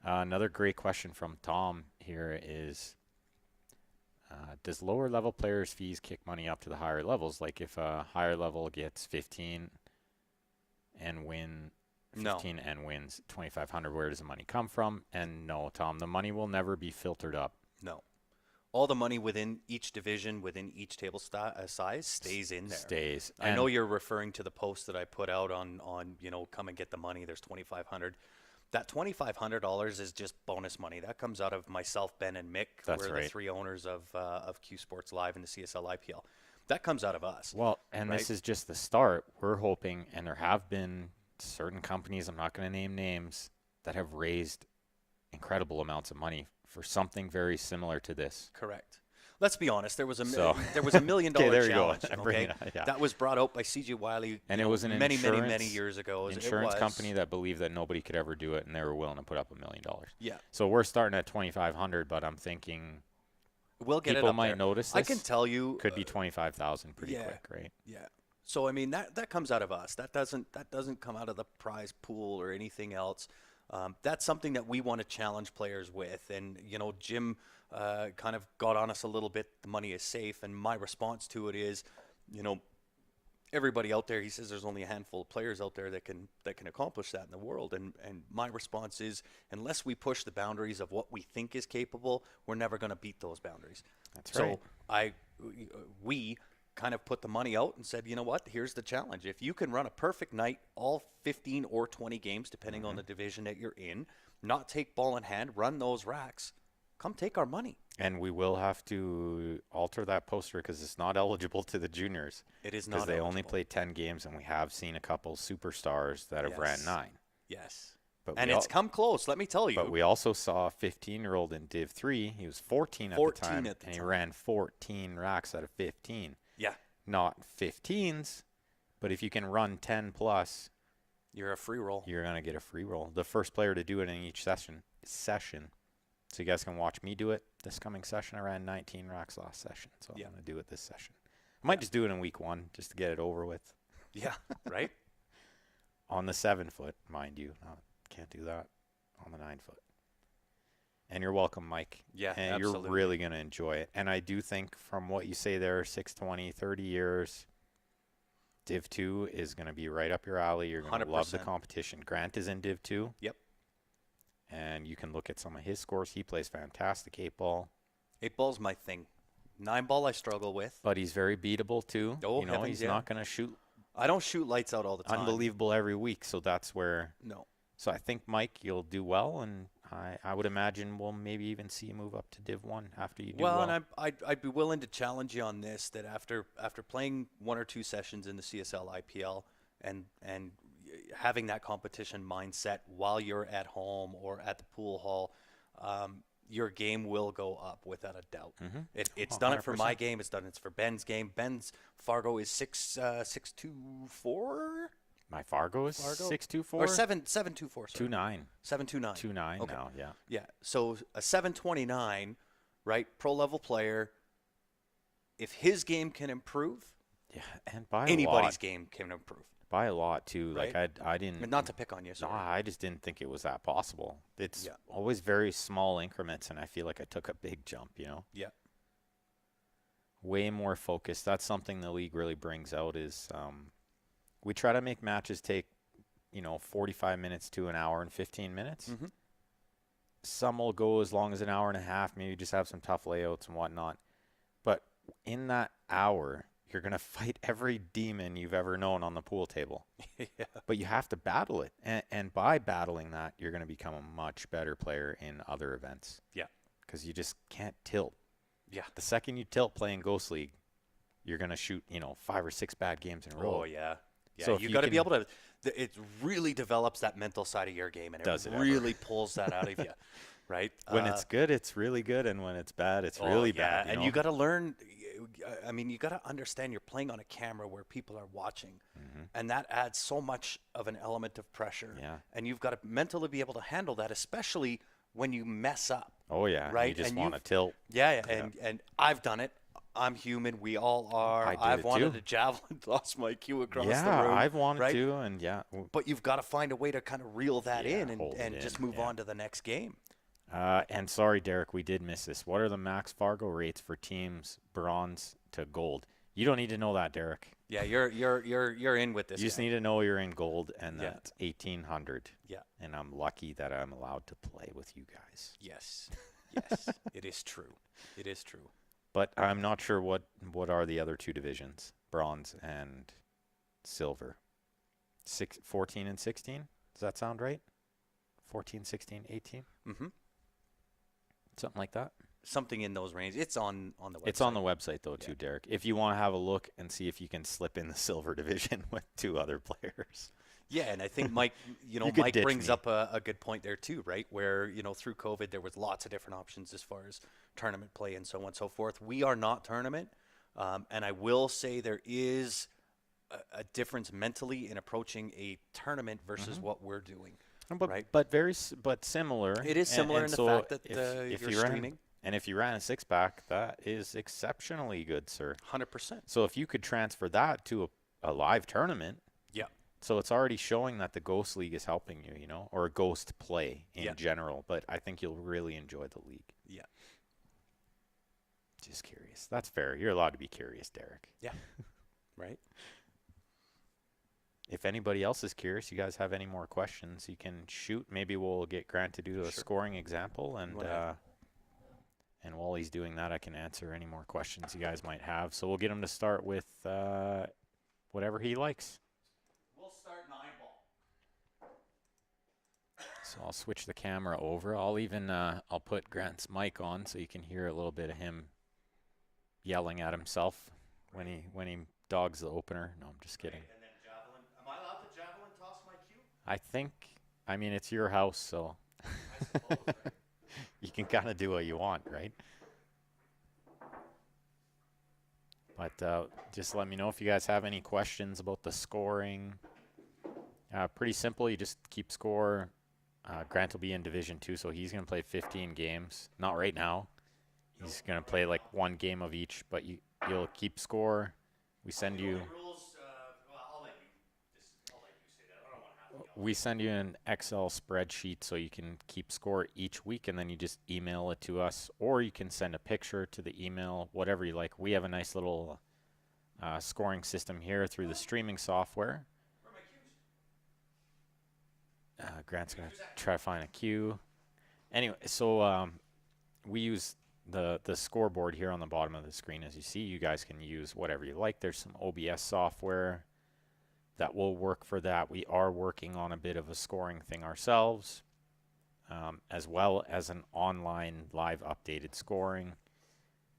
Another great question from Tom here is, does lower level players' fees kick money up to the higher levels? Like if a higher level gets 15 and wins 2,500, where does the money come from? And no, Tom, the money will never be filtered up. No. All the money within each division, within each table size, stays in there. Stays. I know you're referring to the post that I put out on come and get the money. There's $2,500. That $2,500 is just bonus money. That comes out of myself, Ben, and Mick. We're the 3 owners of Q Sports Live and the Csl Ipl. That comes out of us. Well, and this is just the start. We're hoping, and there have been certain companies, I'm not going to name names, that have raised incredible amounts of money for something very similar to this. Correct. Let's be honest. There was a $1 million challenge. That was brought out by C.J. Wiley, and it was an many years ago. Insurance company that believed that nobody could ever do it, and they were willing to put up $1 million. Yeah. So we're starting at $2,500, but I'm thinking we'll get people it up might there. notice. I can tell you, could be 25,000 pretty quick, right? Yeah. So I mean that comes out of us. That doesn't come out of the prize pool or anything else. That's something that we want to challenge players with. And, Jim kind of got on us a little bit. The money is safe. And my response to it is, everybody out there, he says there's only a handful of players out there that can accomplish that in the world. And my response is, unless we push the boundaries of what we think is capable, we're never going to beat those boundaries. That's right. So we kind of put the money out and said, you know what, here's the challenge. If you can run a perfect night, all 15 or 20 games, depending on the division that you're in, not take ball in hand, run those racks, come take our money. And we will have to alter that poster because it's not eligible to the juniors. It is not because they eligible. only play 10 games, and we have seen a couple superstars that have ran 9. Yes. But and it's come close, let me tell you. But we also saw a 15-year-old in Div 3. He was 14 at the time, and he ran 14 racks out of 15. Yeah. Not 15s, but if you can run 10 plus, you're a free roll. You're going to get a free roll. The first player to do it in each session. So you guys can watch me do it this coming session. I ran 19 racks last session, so I'm going to do it this session. I might just do it in week 1 just to get it over with. Yeah, right? On the 7-foot, mind you. Can't do that on the 9-foot. And you're welcome, Mike. Yeah, and absolutely. You're really going to enjoy it. And I do think from what you say there, 620, 30 years, Div 2 is going to be right up your alley. You're going to love the competition. Grant is in Div 2. Yep. And you can look at some of his scores. He plays fantastic 8-ball. 8-ball's my thing. 9-ball I struggle with. But he's very beatable too. Oh, he's not going to shoot. I don't shoot lights out all the time. Unbelievable every week. So that's where. No. So I think, Mike, you'll do well. And I would imagine we'll maybe even see you move up to Div 1 after you do well. Well, and I'd be willing to challenge you on this, that after playing 1 or 2 sessions in the Csl Ipl and having that competition mindset while you're at home or at the pool hall, your game will go up without a doubt. It's done it for my game. It's done it for Ben's game. Ben's Fargo is 6.24. My Fargo is 6.24 or 7.24. 2.9. 7.29. 2.9 okay. now. Yeah. Yeah. So a 7.29, right? Pro level player. If his game can improve, and by anybody's game can improve. By a lot too. Right? Like I didn't. Not to pick on you. Sorry. No, I just didn't think it was that possible. It's always very small increments, and I feel like I took a big jump. Yeah. Way more focused. That's something the league really brings out. Is we try to make matches take 45 minutes to an hour and 15 minutes. Some will go as long as an hour and a half. Maybe just have some tough layouts and whatnot. But in that hour, you're going to fight every demon you've ever known on the pool table. But you have to battle it. And by battling that, you're going to become a much better player in other events. Yeah. Because you just can't tilt. Yeah. The second you tilt playing Ghost League, you're going to shoot, 5 or 6 bad games in a row. Oh, yeah. Yeah, so you got to be able to – it really develops that mental side of your game, and it really pulls that out of you, right? When it's good, it's really good, and when it's bad, it's really bad. And you got to learn – I mean, you got to understand you're playing on a camera where people are watching, and that adds so much of an element of pressure. Yeah. And you've got to mentally be able to handle that, especially when you mess up. Oh, yeah. Right? You just want to tilt. Yeah. And I've done it. I'm human. We all are. I've wanted a javelin, lost my cue across the room. Yeah, I've wanted to, and But you've got to find a way to kind of reel that in and just move on to the next game. And sorry, Derek, we did miss this. What are the max Fargo rates for teams bronze to gold? You don't need to know that, Derek. Yeah, you're in with this. You just need to know you're in gold, and that's 1,800. Yeah. And I'm lucky that I'm allowed to play with you guys. Yes, it is true. It is true. But I'm not sure what are the other 2 divisions, bronze and silver. 14 and 16? Does that sound right? 14, 16, 18? Mm-hmm. Something like that. Something in those ranges. It's on the website. It's on the website, though, too, Derek. If you want to have a look and see if you can slip in the silver division with 2 other players. Yeah, and I think Mike, Mike brings up a good point there too, right? Where, through COVID, there was lots of different options as far as tournament play and so on and so forth. We are not tournament. And I will say there is a difference mentally in approaching a tournament versus what we're doing. But similar. It is similar in the fact that you're streaming. And if you ran a 6-pack, that is exceptionally good, sir. 100%. So if you could transfer that to a live tournament. Yeah. So it's already showing that the Ghost League is helping you, or Ghost play in general. But I think you'll really enjoy the league. Yeah. Just curious. That's fair. You're allowed to be curious, Derek. Yeah. Right. If anybody else is curious, you guys have any more questions, you can shoot. Maybe we'll get Grant to do a scoring example. And And while he's doing that, I can answer any more questions you guys might have. So we'll get him to start with whatever he likes. We'll start 9-ball. So I'll switch the camera over. I'll put Grant's mic on so you can hear a little bit of him yelling at himself when he dogs the opener. No, I'm just kidding. And then javelin. Am I allowed to javelin toss my cue? I mean, it's your house, so I suppose, right? you can kind of do what you want, right? But just let me know if you guys have any questions about the scoring. Pretty simple. You just keep score. Grant will be in Division 2, so he's going to play 15 games. Not right now. He's going to play like one game of each, but you'll keep score. We send you... We send you an Excel spreadsheet so you can keep score each week, and then you just email it to us, or you can send a picture to the email, whatever you like. We have a nice little scoring system here through the streaming software. Grant's going to try to find a cue. Anyway, so we use the scoreboard here on the bottom of the screen. As you see, you guys can use whatever you like. There's some OBS software that will work for that. We are working on a bit of a scoring thing ourselves, as well as an online live updated scoring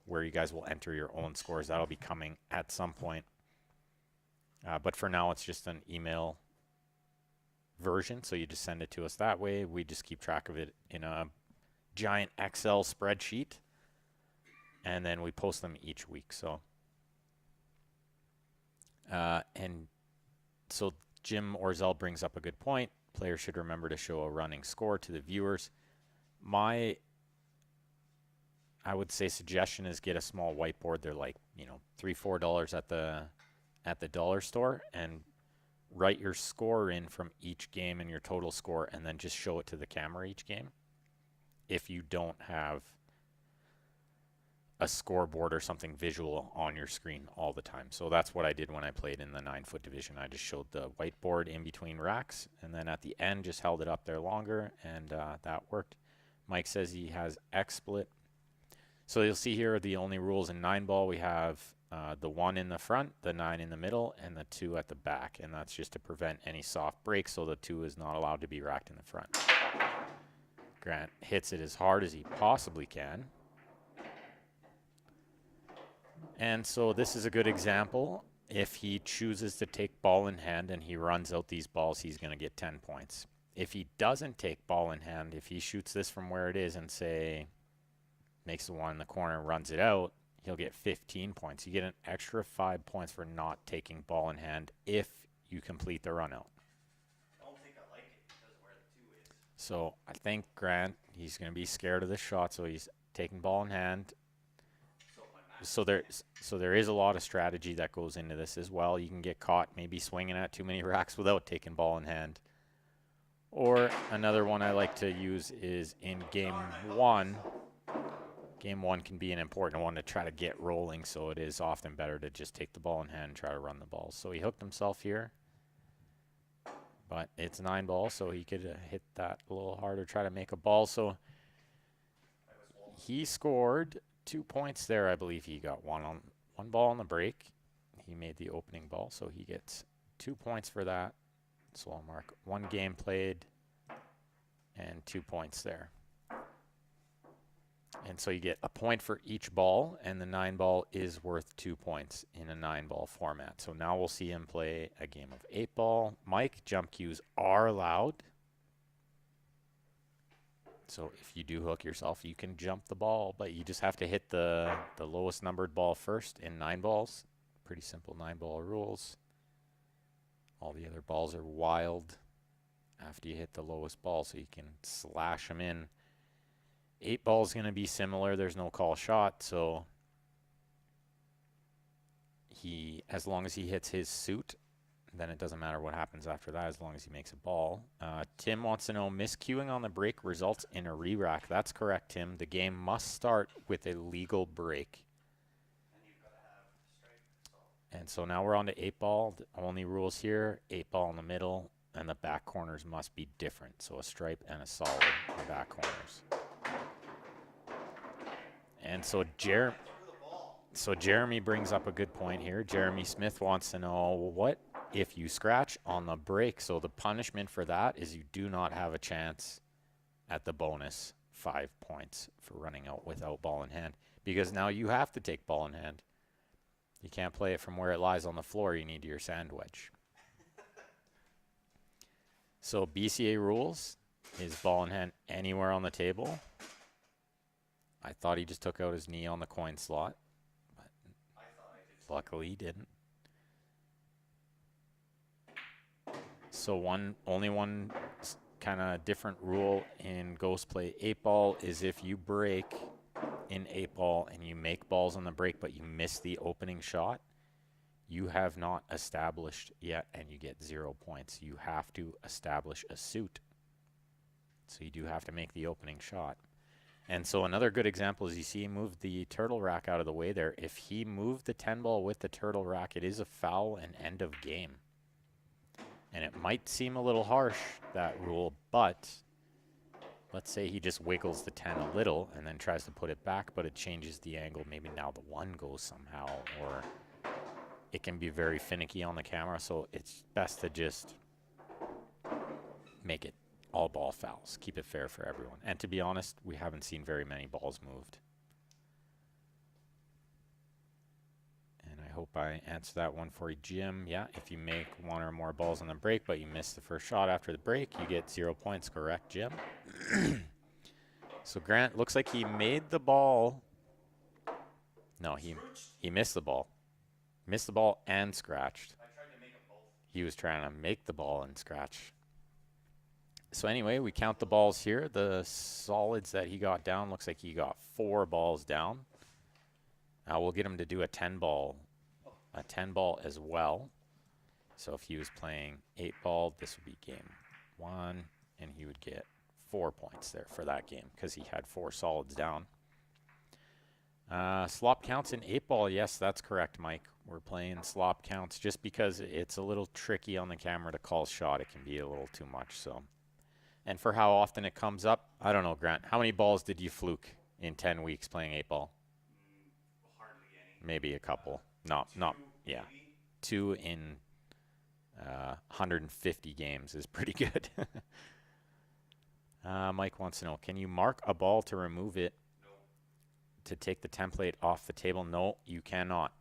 where you guys will enter your own scores. That'll be coming at some point. But for now, it's just an email version, so you just send it to us that way. We just keep track of it in a giant Excel spreadsheet, and then we post them each week. So So Jim Orzel brings up a good point. Players should remember to show a running score to the viewers. I would say suggestion is get a small whiteboard. They're like, $3-4 at the dollar store, and write your score in from each game and your total score, and then just show it to the camera each game. If you don't have a scoreboard or something visual on your screen all the time. So that's what I did when I played in the 9-foot division. I just showed the whiteboard in between racks, and then at the end just held it up there longer, and that worked. Mike says he has XSplit. So you'll see here the only rules in 9-ball. We have the 1 in the front, the 9 in the middle, and the 2 at the back, and that's just to prevent any soft breaks, so the 2 is not allowed to be racked in the front. Grant hits it as hard as he possibly can. And so this is a good example. If he chooses to take ball in hand and he runs out these balls, he's going to get 10 points. If he doesn't take ball in hand, if he shoots this from where it is and say makes the one in the corner and runs it out, he'll get 15 points. You get an extra 5 points for not taking ball in hand if you complete the run out. I don't think I like it because of where the 2 is. So I think Grant, he's going to be scared of this shot, so he's taking ball in hand. So there is a lot of strategy that goes into this as well. You can get caught maybe swinging at too many racks without taking ball in hand. Or another one I like to use is in game 1. Game 1 can be an important one to try to get rolling, so it is often better to just take the ball in hand and try to run the ball. So he hooked himself here, but it's 9-ball, so he could hit that a little harder, try to make a ball. So he scored 2 points there. I believe he got one ball on the break. He made the opening ball, so he gets 2 points for that. So I'll mark 1 game played and 2 points there. And so you get a point for each ball, and the 9-ball is worth 2 points in a 9-ball format. So now we'll see him play a game of 8-ball. Mike, jump cues are allowed. So if you do hook yourself, you can jump the ball, but you just have to hit the lowest numbered ball first in 9 balls. Pretty simple 9-ball rules. All the other balls are wild after you hit the lowest ball, so you can slash them in. 8-ball is going to be similar. There's no call shot, so as long as he hits his suit, then it doesn't matter what happens after that as long as he makes a ball. Tim wants to know, miscuing on the break results in a re-rack. That's correct, Tim. The game must start with a legal break. And you've got to have strike. And so now we're on to 8-ball. The only rules here, 8-ball in the middle, and the back corners must be different. So a stripe and a solid in the back corners. And so Jeremy brings up a good point here. Jeremy Smith wants to know, what if you scratch on the break? So the punishment for that is you do not have a chance at the bonus 5 points for running out without ball in hand, because now you have to take ball in hand. You can't play it from where it lies on the floor. You need your sand wedge. So BCA rules is ball in hand anywhere on the table. I thought he just took out his knee on the coin slot, but luckily he didn't. So only one kind of different rule in Ghost Play 8-ball is if you break in 8-ball and you make balls on the break but you miss the opening shot, you have not established yet and you get 0 points. You have to establish a suit. So you do have to make the opening shot. And so another good example is you see he moved the turtle rack out of the way there. If he moved the 10-ball with the turtle rack, it is a foul and end of game. And it might seem a little harsh, that rule, but let's say he just wiggles the 10 a little and then tries to put it back, but it changes the angle. Maybe now the 1 goes somehow, or it can be very finicky on the camera. So it's best to just make it all ball fouls. Keep it fair for everyone. And to be honest, we haven't seen very many balls moved. I hope I answered that one for you, Jim. Yeah, if you make 1 or more balls on the break, but you miss the first shot after the break, you get 0 points, correct, Jim? So Grant, looks like he made the ball. No, he missed the ball. Missed the ball and scratched. I tried to make them both. He was trying to make the ball and scratch. So anyway, we count the balls here. The solids that he got down, looks like he got 4 balls down. We'll get him to do a 10-ball as well. So if he was playing 8-ball, this would be game 1, and he would get 4 points there for that game because he had 4 solids down. Slop counts in 8-ball. Yes, that's correct, Mike. We're playing slop counts just because it's a little tricky on the camera to call shot. It can be a little too much. So, and for how often it comes up, I don't know, Grant. How many balls did you fluke in 10 weeks playing 8-ball? Hardly any. Maybe a couple. Yeah. 2 in 150 games is pretty good. Mike wants to know, can you mark a ball to remove it? No. To take the template off the table? No, you cannot.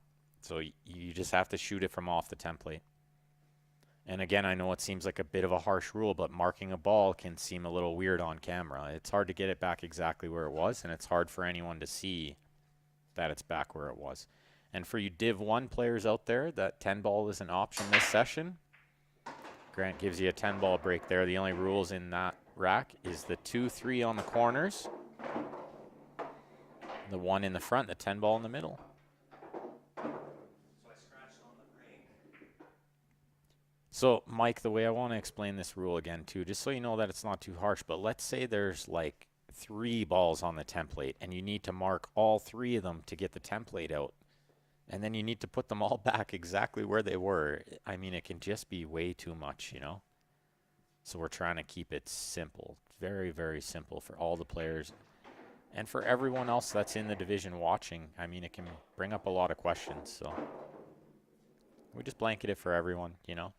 So you just have to shoot it from off the template. And again, I know it seems like a bit of a harsh rule, but marking a ball can seem a little weird on camera. It's hard to get it back exactly where it was, and it's hard for anyone to see that it's back where it was. And for you Div 1 players out there, that 10-ball is an option this session. Grant gives you a 10-ball break there. The only rules in that rack is the 2-3 on the corners, the 1 in the front, the 10-ball in the middle. So I scratched on the break. So, Mike, the way I want to explain this rule again, too, just so you know that it's not too harsh, but let's say there's like 3 balls on the template, and you need to mark all 3 of them to get the template out. And then you need to put them all back exactly where they were. I mean, it can just be way too much, you know? So we're trying to keep it simple. Very, very simple for all the players. And for everyone else that's in the division watching, I mean, it can bring up a lot of questions. So we just blanket it for everyone, you know?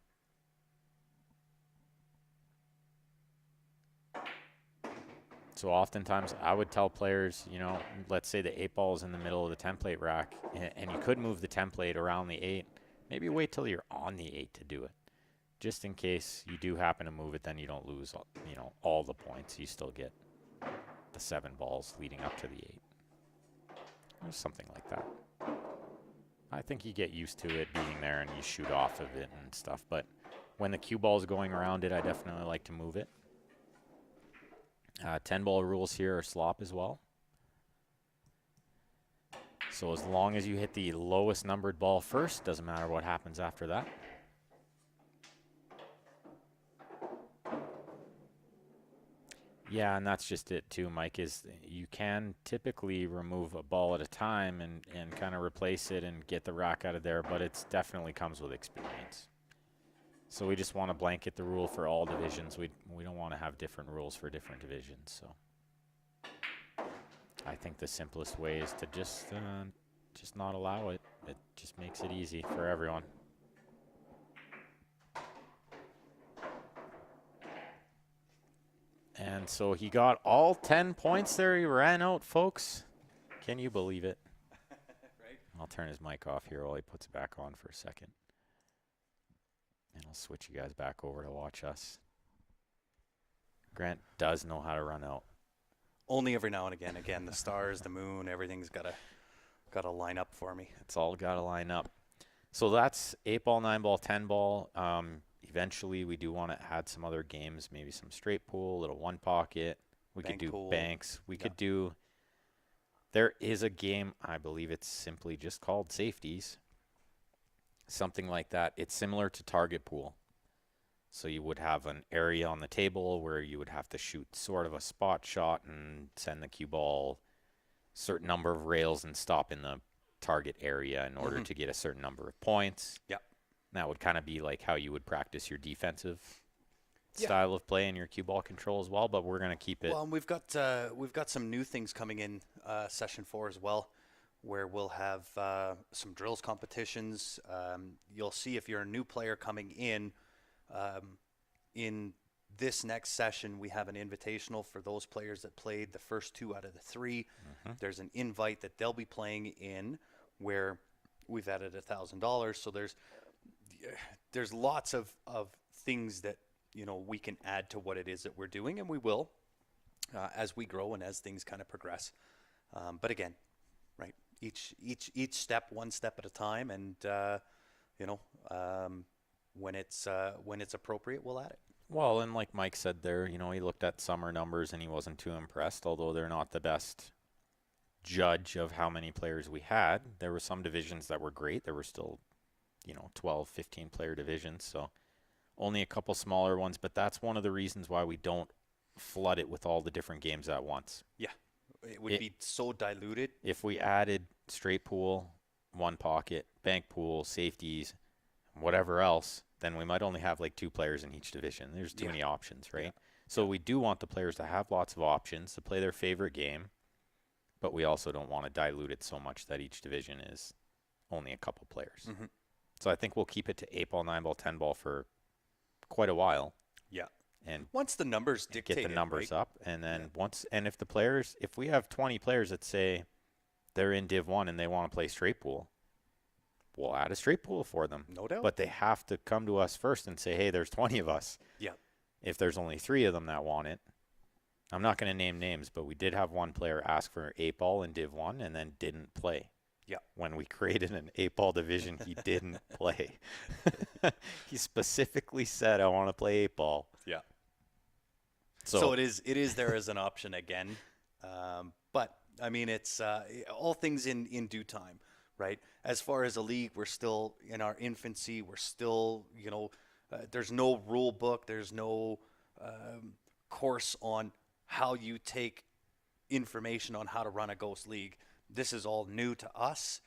So oftentimes I would tell players, you know, let's say the 8-ball is in the middle of the template rack and you could move the template around the 8. Maybe wait till you're on the 8 to do it. Just in case you do happen to move it, then you don't lose, you know, all the points. You still get the 7 balls leading up to the 8. Or something like that. I think you get used to it being there and you shoot off of it and stuff. But when the cue ball is going around it, I definitely like to move it. 10-ball rules here are slop as well. So as long as you hit the lowest numbered ball first, doesn't matter what happens after that. Yeah, and that's just it too, Mike, is you can typically remove a ball at a time and kind of replace it and get the rack out of there, but it definitely comes with experience. So we just want to blanket the rule for all divisions. We don't want to have different rules for different divisions. So I think the simplest way is to just not allow it. It just makes it easy for everyone. And so he got all 10 points there. He ran out, folks. Can you believe it? Right. I'll turn his mic off here while he puts it back on for a second. And I'll switch you guys back over to watch us. Grant does know how to run out. Only every now and again. Again, the stars, the moon, everything's got to line up for me. It's all got to line up. So that's 8-ball, 9-ball, 10-ball. Eventually, we do want to add some other games, maybe some straight pool, little one pocket. We could do banks. We could do. There is a game, I believe it's simply just called Safeties. Something like that. It's similar to target pool. So you would have an area on the table where you would have to shoot sort of a spot shot and send the cue ball certain number of rails and stop in the target area in order to get a certain number of points. Yep. That would kind of be like how you would practice your defensive style of play and your cue ball control as well, but we're going to keep it. Well, and we've got some new things coming in session 4 as well, where we'll have some drills competitions. You'll see if you're a new player coming in this next session, we have an invitational for those players that played the first 2 out of the 3. There's an invite that they'll be playing in where we've added $1,000. So there's lots of things that, you know, we can add to what it is that we're doing, and we will as we grow and as things kind of progress. But again, right, each step, one step at a time, and when it's appropriate, we'll add it. Well, and like Mike said there, you know, he looked at summer numbers and he wasn't too impressed, although they're not the best judge of how many players we had. There were some divisions that were great. There were still, 12, 15 player divisions, so only a couple smaller ones, but that's one of the reasons why we don't flood it with all the different games at once. Yeah, it would be so diluted. If we added straight pool, one pocket, bank pool, safeties, whatever else, then we might only have like 2 players in each division. There's too many options, right? Yeah. So we do want the players to have lots of options to play their favorite game, but we also don't want to dilute it so much that each division is only a couple players. So I think we'll keep it to 8-ball, 9-ball, 10-ball for quite a while. Yeah. And once the numbers dictate, get the numbers right? up, and then if we have 20 players that say they're in Div 1 and they want to play straight pool, we'll add a straight pool for them. No doubt. But they have to come to us first and say, hey, there's 20 of us. Yeah. If there's only 3 of them that want it, I'm not going to name names, but we did have one player ask for 8-ball in Div 1 and then didn't play. Yeah. When we created an 8-ball division, he didn't play. He specifically said, I want to play 8-ball. Yeah. So it is there as an option again. But, I mean, it's all things in due time. Right. As far as a league, we're still in our infancy. We're still, there's no rule book. There's no course on how you take information on how to run a Ghost League. This is all new to us.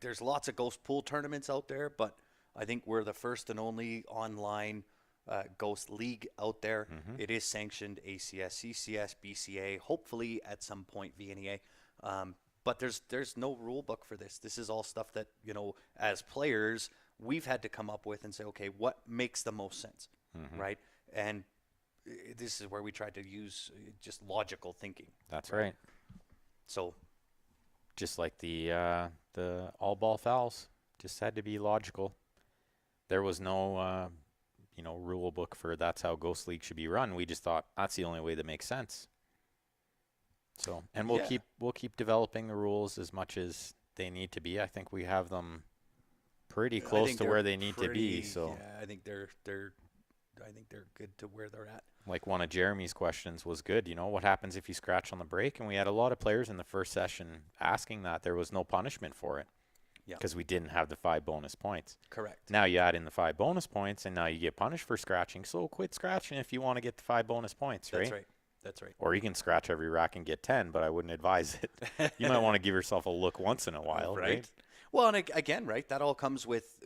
There's lots of Ghost Pool tournaments out there, but I think we're the first and only online Ghost League out there. It is sanctioned ACS, CCS, BCA, hopefully at some point Vnea. But there's no rule book for this. This is all stuff that, as players, we've had to come up with and say, okay, what makes the most sense, right? And this is where we tried to use just logical thinking. That's right. So, just like the all ball fouls, just had to be logical. There was no rule book for that's how Ghost League should be run. We just thought that's the only way that makes sense. So, and we'll keep developing the rules as much as they need to be. I think we have them pretty close to where they need to be. So yeah, I think they're good to where they're at. Like one of Jeremy's questions was good. What happens if you scratch on the break? And we had a lot of players in the first session asking that. There was no punishment for it. Yeah. Because we didn't have the 5 bonus points. Correct. Now you add in the 5 bonus points, and now you get punished for scratching. So quit scratching if you want to get the 5 bonus points, right? That's right. That's right. Or you can scratch every rack and get 10, but I wouldn't advise it. You might want to give yourself a look once in a while, right? Well, and again, right, that all comes with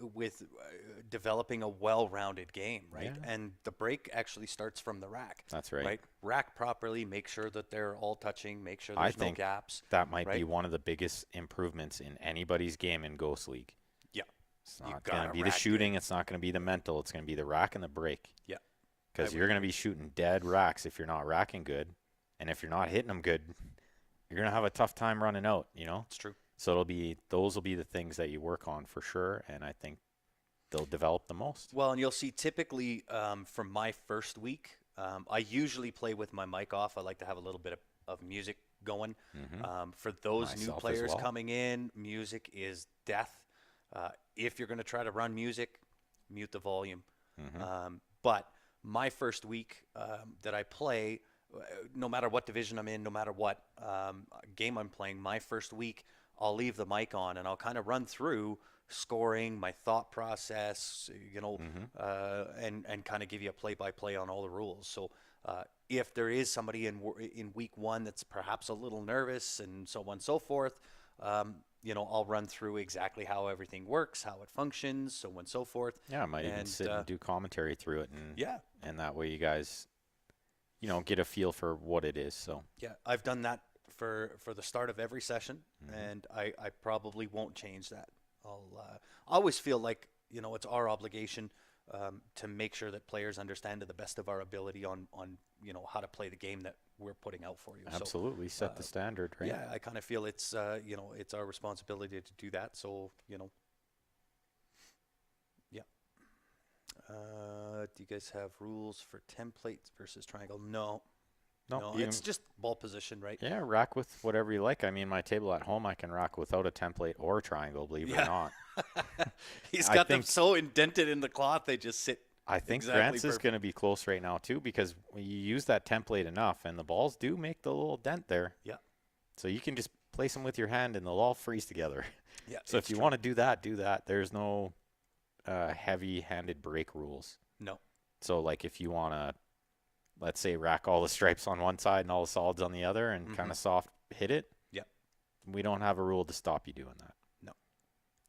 developing a well-rounded game, right? Yeah. And the break actually starts from the rack. That's right. Right? Rack properly, make sure that they're all touching, make sure I there's no think gaps. that might be right? one of the biggest improvements in anybody's game in Ghost League. Yeah. It's You not going to gotta be the rack shooting. good. It's not going to be the mental. It's going to be the rack and the break. Yeah. Because I you're would going to be shooting dead racks if you're not racking good. And if you're not hitting them good, you're going to have a tough time running out, you know? It's true. So those will be the things that you work on for sure. And I think they'll develop the most. Well, and you'll see typically from my first week, I usually play with my mic off. I like to have a little bit of music going. For those new Myself as players well. coming in, music is death. If you're going to try to run music, mute the volume. But my first week that I play, no matter what division I'm in, no matter what game I'm playing, my first week, I'll leave the mic on and I'll kind of run through scoring, my thought process, you know, and kind of give you a play-by-play on all the rules. So if there is somebody in week one that's perhaps a little nervous and so on and so forth, you know, I'll run through exactly how everything works, how it functions, so on and so forth. Yeah, I might even sit and do commentary through it. And Yeah. And that way you guys, you know, get a feel for what it is. So Yeah, I've done that for the start of every session, and I probably won't change that. I always feel like, you know, it's our obligation to make sure that players understand to the best of our ability on you know, how to play the game that we're putting out for you. absolutely set the standard, right? Yeah, I kind of feel it's you know, it's our responsibility to do that. So, you know, yeah. Do you guys have rules for templates versus triangle? No, No, it's just ball position, right? yeah, rack with whatever you like. I mean, my table at home, I can rack without a template or a triangle, believe it or not. He's I got them think- so indented in the cloth they just sit. I think Exactly Grant's is perfect. going to be close right now, too, because when you use that template enough, and the balls do make the little dent there. Yeah. So you can just place them with your hand, and they'll all freeze together. Yeah. So if you want to do that, do that. There's no heavy-handed break rules. No. So, like, if you want to, let's say, rack all the stripes on one side and all the solids on the other and kind of soft hit it. Yep. We don't have a rule to stop you doing that. No.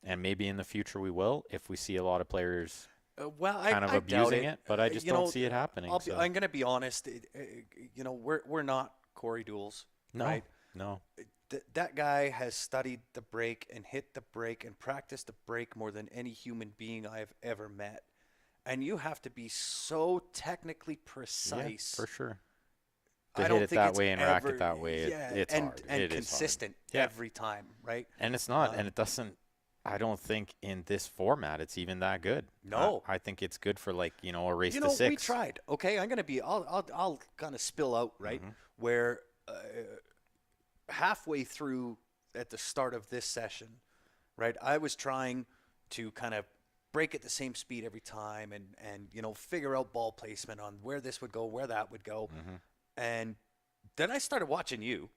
And maybe in the future we will if we see a lot of players Well, kind of I doubt abusing it, but I just You don't know, see it happening. I'm going to be honest. You know, we're not Corey Duels, No, right? no. That guy has studied the break and hit the break and practiced the break more than any human being I've ever met. And you have to be so technically precise. Yeah, for sure. I To don't hit it think that it's way and rack ever- it that way, yeah, it's and, hard. and It is hard. consistent Yeah. every time, right? And it's not, and it doesn't. I don't think in this format it's even that good. No. I think it's good for, like, you know, a race You to know, 6. we tried. Okay, I'm gonna be. I'll kind of spill out right where halfway through at the start of this session, right? I was trying to kind of break at the same speed every time, and you know, figure out ball placement on where this would go, where that would go, and then I started watching you,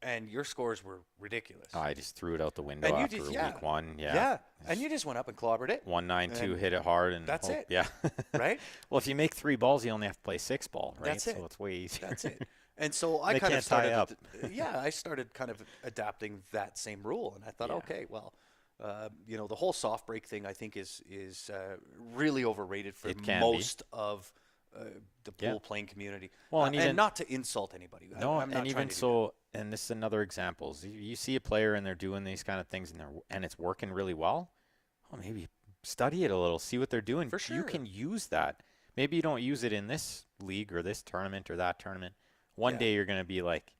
and your scores were ridiculous. I just threw it out the window And you after just- yeah. week 1. Yeah, and you just went up and clobbered it, 192, And hit it hard, and that's hope- it. Yeah. right? Well, if you make 3 balls, you only have to play 6 ball, right? That's it. So it's way easier. That's it. And so I They kind of can't tie started, up. yeah, I started kind of adapting that same rule, and I thought, Yeah. okay, well, you know, the whole soft break thing I think is really overrated for It can be. most of the Yeah. pool playing community. Well, and even- not to insult anybody. No, I'm not and even trying to do so, and this is another example. Is you see a player and they're doing these kind of things and it's working really well. Well, maybe study it a little, see what they're doing. For You sure. can use that. Maybe you don't use it in this league or this tournament or that tournament. One Yeah. day you're going to be like,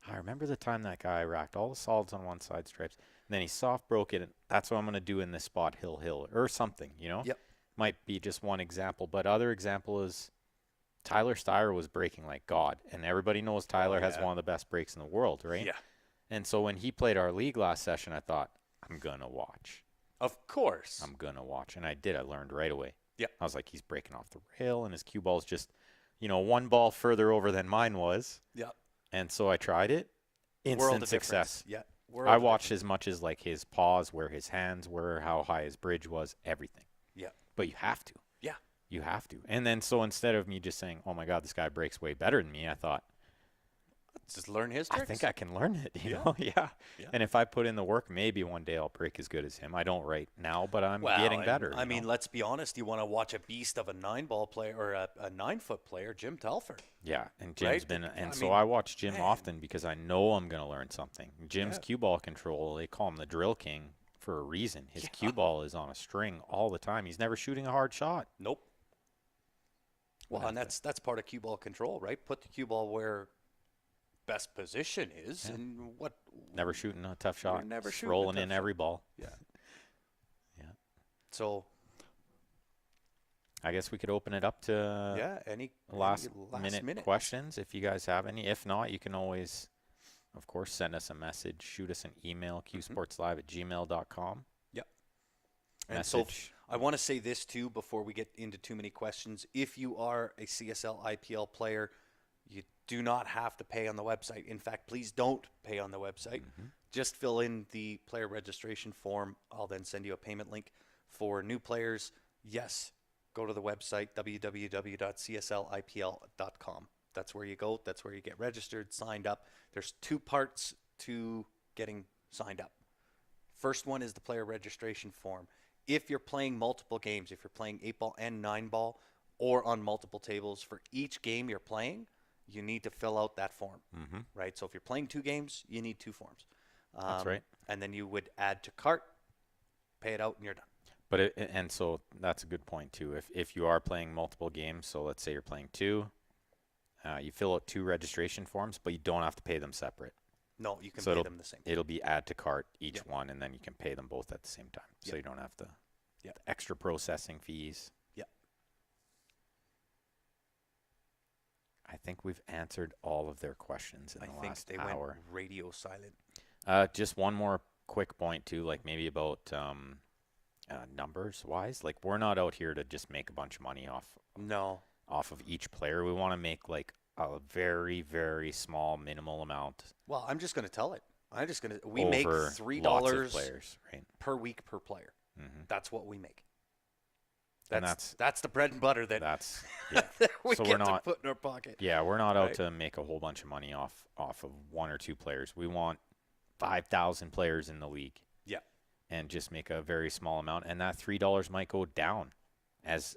I remember the time that guy racked all the solids on one side stripes, and then he soft broke it. And that's what I'm going to do in this spot, hill, or something, you know? Yep. Might be just one example, but other example is Tyler Steyer was breaking like God, and everybody knows Tyler has yeah. one of the best breaks in the world, right? Yeah, And so when he played our league last session, I thought, I'm going to watch. of course. I'm going to watch. And I did. I learned right away. Yeah. I was like, he's breaking off the rail, and his cue ball's just, you know, one ball further over than mine was. Yeah, And so I tried it. world Instant of success. difference. Yeah, I watched as much as like his paws, where his hands were, how high his bridge was, everything. Yeah, But you have to. yeah, You have to. And then so instead of me just saying, oh my God, this guy breaks way better than me, I thought, Just learn his I tricks. think I can learn it, you know? Yeah. And if I put in the work, maybe one day I'll break as good as him. I don't right now, but I'm getting better. I mean, let's be honest. You want to watch a beast of a 9-ball player or a 9-foot player, Jim Telfer. Yeah, and Jim's been, and I mean, I watch Jim often because I know I'm going to learn something. Jim's cue ball control, they call him the drill king for a reason. His cue ball is on a string all the time. He's never shooting a hard shot. Nope. Well, and that's part of cue ball control, right? Put the cue ball where best position is, and what? Never shooting a tough shot. Never shooting rolling in every ball. Yeah. So I guess we could open it up to any last minute questions if you guys have any. If not, you can always, of course, send us a message, shoot us an email, qsportslive@gmail.com. Yep. And so I want to say this too before we get into too many questions. If you are a CSL IPL player, you do not have to pay on the website. In fact, please don't pay on the website. Just fill in the player registration form. I'll then send you a payment link. For new players, yes, go to the website, www.cslipl.com. That's where you go. That's where you get registered, signed up. There's 2 parts to getting signed up. First one is the player registration form. If you're playing multiple games, if you're playing 8-ball and 9-ball, or on multiple tables, for each game you're playing, you need to fill out that form, right? So if you're playing 2 games, you need 2 forms. That's right. And then you would add to cart, pay it out, and you're done. But and so that's a good point too. If you are playing multiple games, so let's say you're playing 2, you fill out 2 registration forms, but you don't have to pay them separate. No, you can pay them the same. It'll be add to cart each one, and then you can pay them both at the same time. So you don't have the extra processing fees. I think we've answered all of their questions in the last hour. I think they went radio silent. Just one more quick point too, like maybe about numbers wise. Like we're not out here to just make a bunch of money off of each player. We want to make like a very, very small minimal amount. Well, I'm just going to tell it. We make $3 players, right? per week per player. That's what we make. That's the bread and butter that we so get to put in our pocket. Yeah, we're not out to make a whole bunch of money off of 1 or 2 players. We want 5,000 players in the league. Yeah. And just make a very small amount, and that $3 might go down as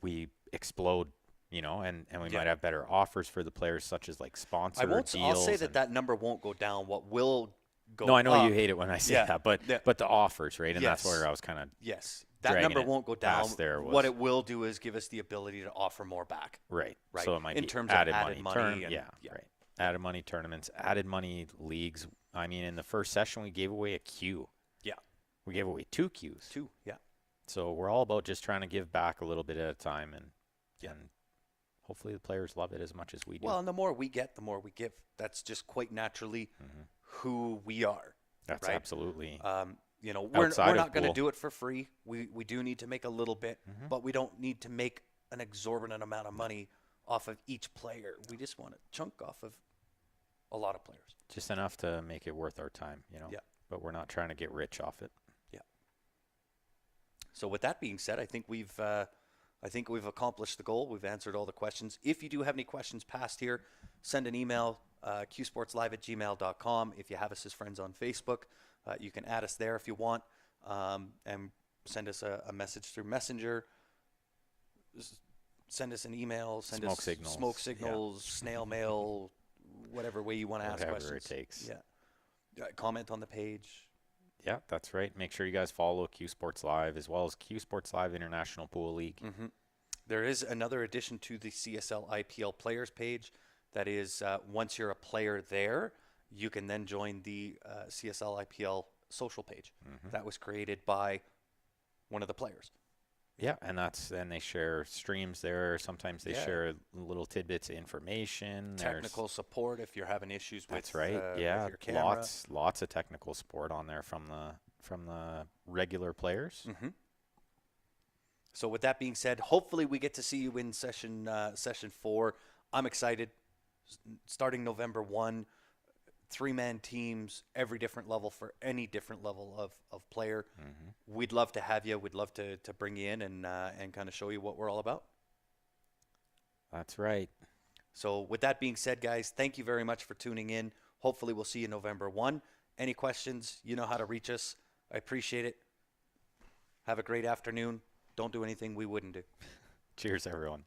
we explode, you know, and we might have better offers for the players, such as like sponsor deals. I'll say that number won't go down. What will go No, I know up, you hate it when I say that, but the offers, right? And that's where I was kind of that number won't go down. What it will do is give us the ability to offer more back. Right. So it might in be terms added of added money. Right. Added money tournaments, added money leagues. I mean, in the first session, we gave away a Q. Yeah. We gave away 2 Qs. 2, yeah. So we're all about just trying to give back a little bit at a time, and hopefully the players love it as much as we do. Well, and the more we get, the more we give. That's just quite naturally who we are. That's absolutely. You know, we're not going to do it for free. We do need to make a little bit, but we don't need to make an exorbitant amount of money off of each player. We just want a chunk off of a lot of players. Just enough to make it worth our time, you know. Yeah. But we're not trying to get rich off it. Yeah. So with that being said, I think we've accomplished the goal. We've answered all the questions. If you do have any questions past here, send an email, qsportslive@gmail.com. If you have us as friends on Facebook, you can add us there if you want, and send us a message through Messenger. Send us an email. Send us smoke signals, snail mail, whatever way you want to ask questions. Whatever it takes. Yeah. Comment on the page. Yeah, that's right. Make sure you guys follow Q Sports Live as well as Q Sports Live International Pool League. There is another addition to the CSL IPL players page. That is, once you're a player there, you can then join the CSL IPL social page. That was created by one of the players. Yeah, and they share streams there. Sometimes they share little tidbits of information. Technical support if you're having issues with that's right. with your camera. Lots of technical support on there from the regular players. So with that being said, hopefully we get to see you in session 4. I'm excited. Starting November 1, 3-man teams, every different level for any different level of player. We'd love to have you. We'd love to bring you in and kind of show you what we're all about. That's right. So with that being said, guys, thank you very much for tuning in. Hopefully we'll see you November 1. Any questions, you know how to reach us. I appreciate it. Have a great afternoon. Don't do anything we wouldn't do. Cheers, everyone.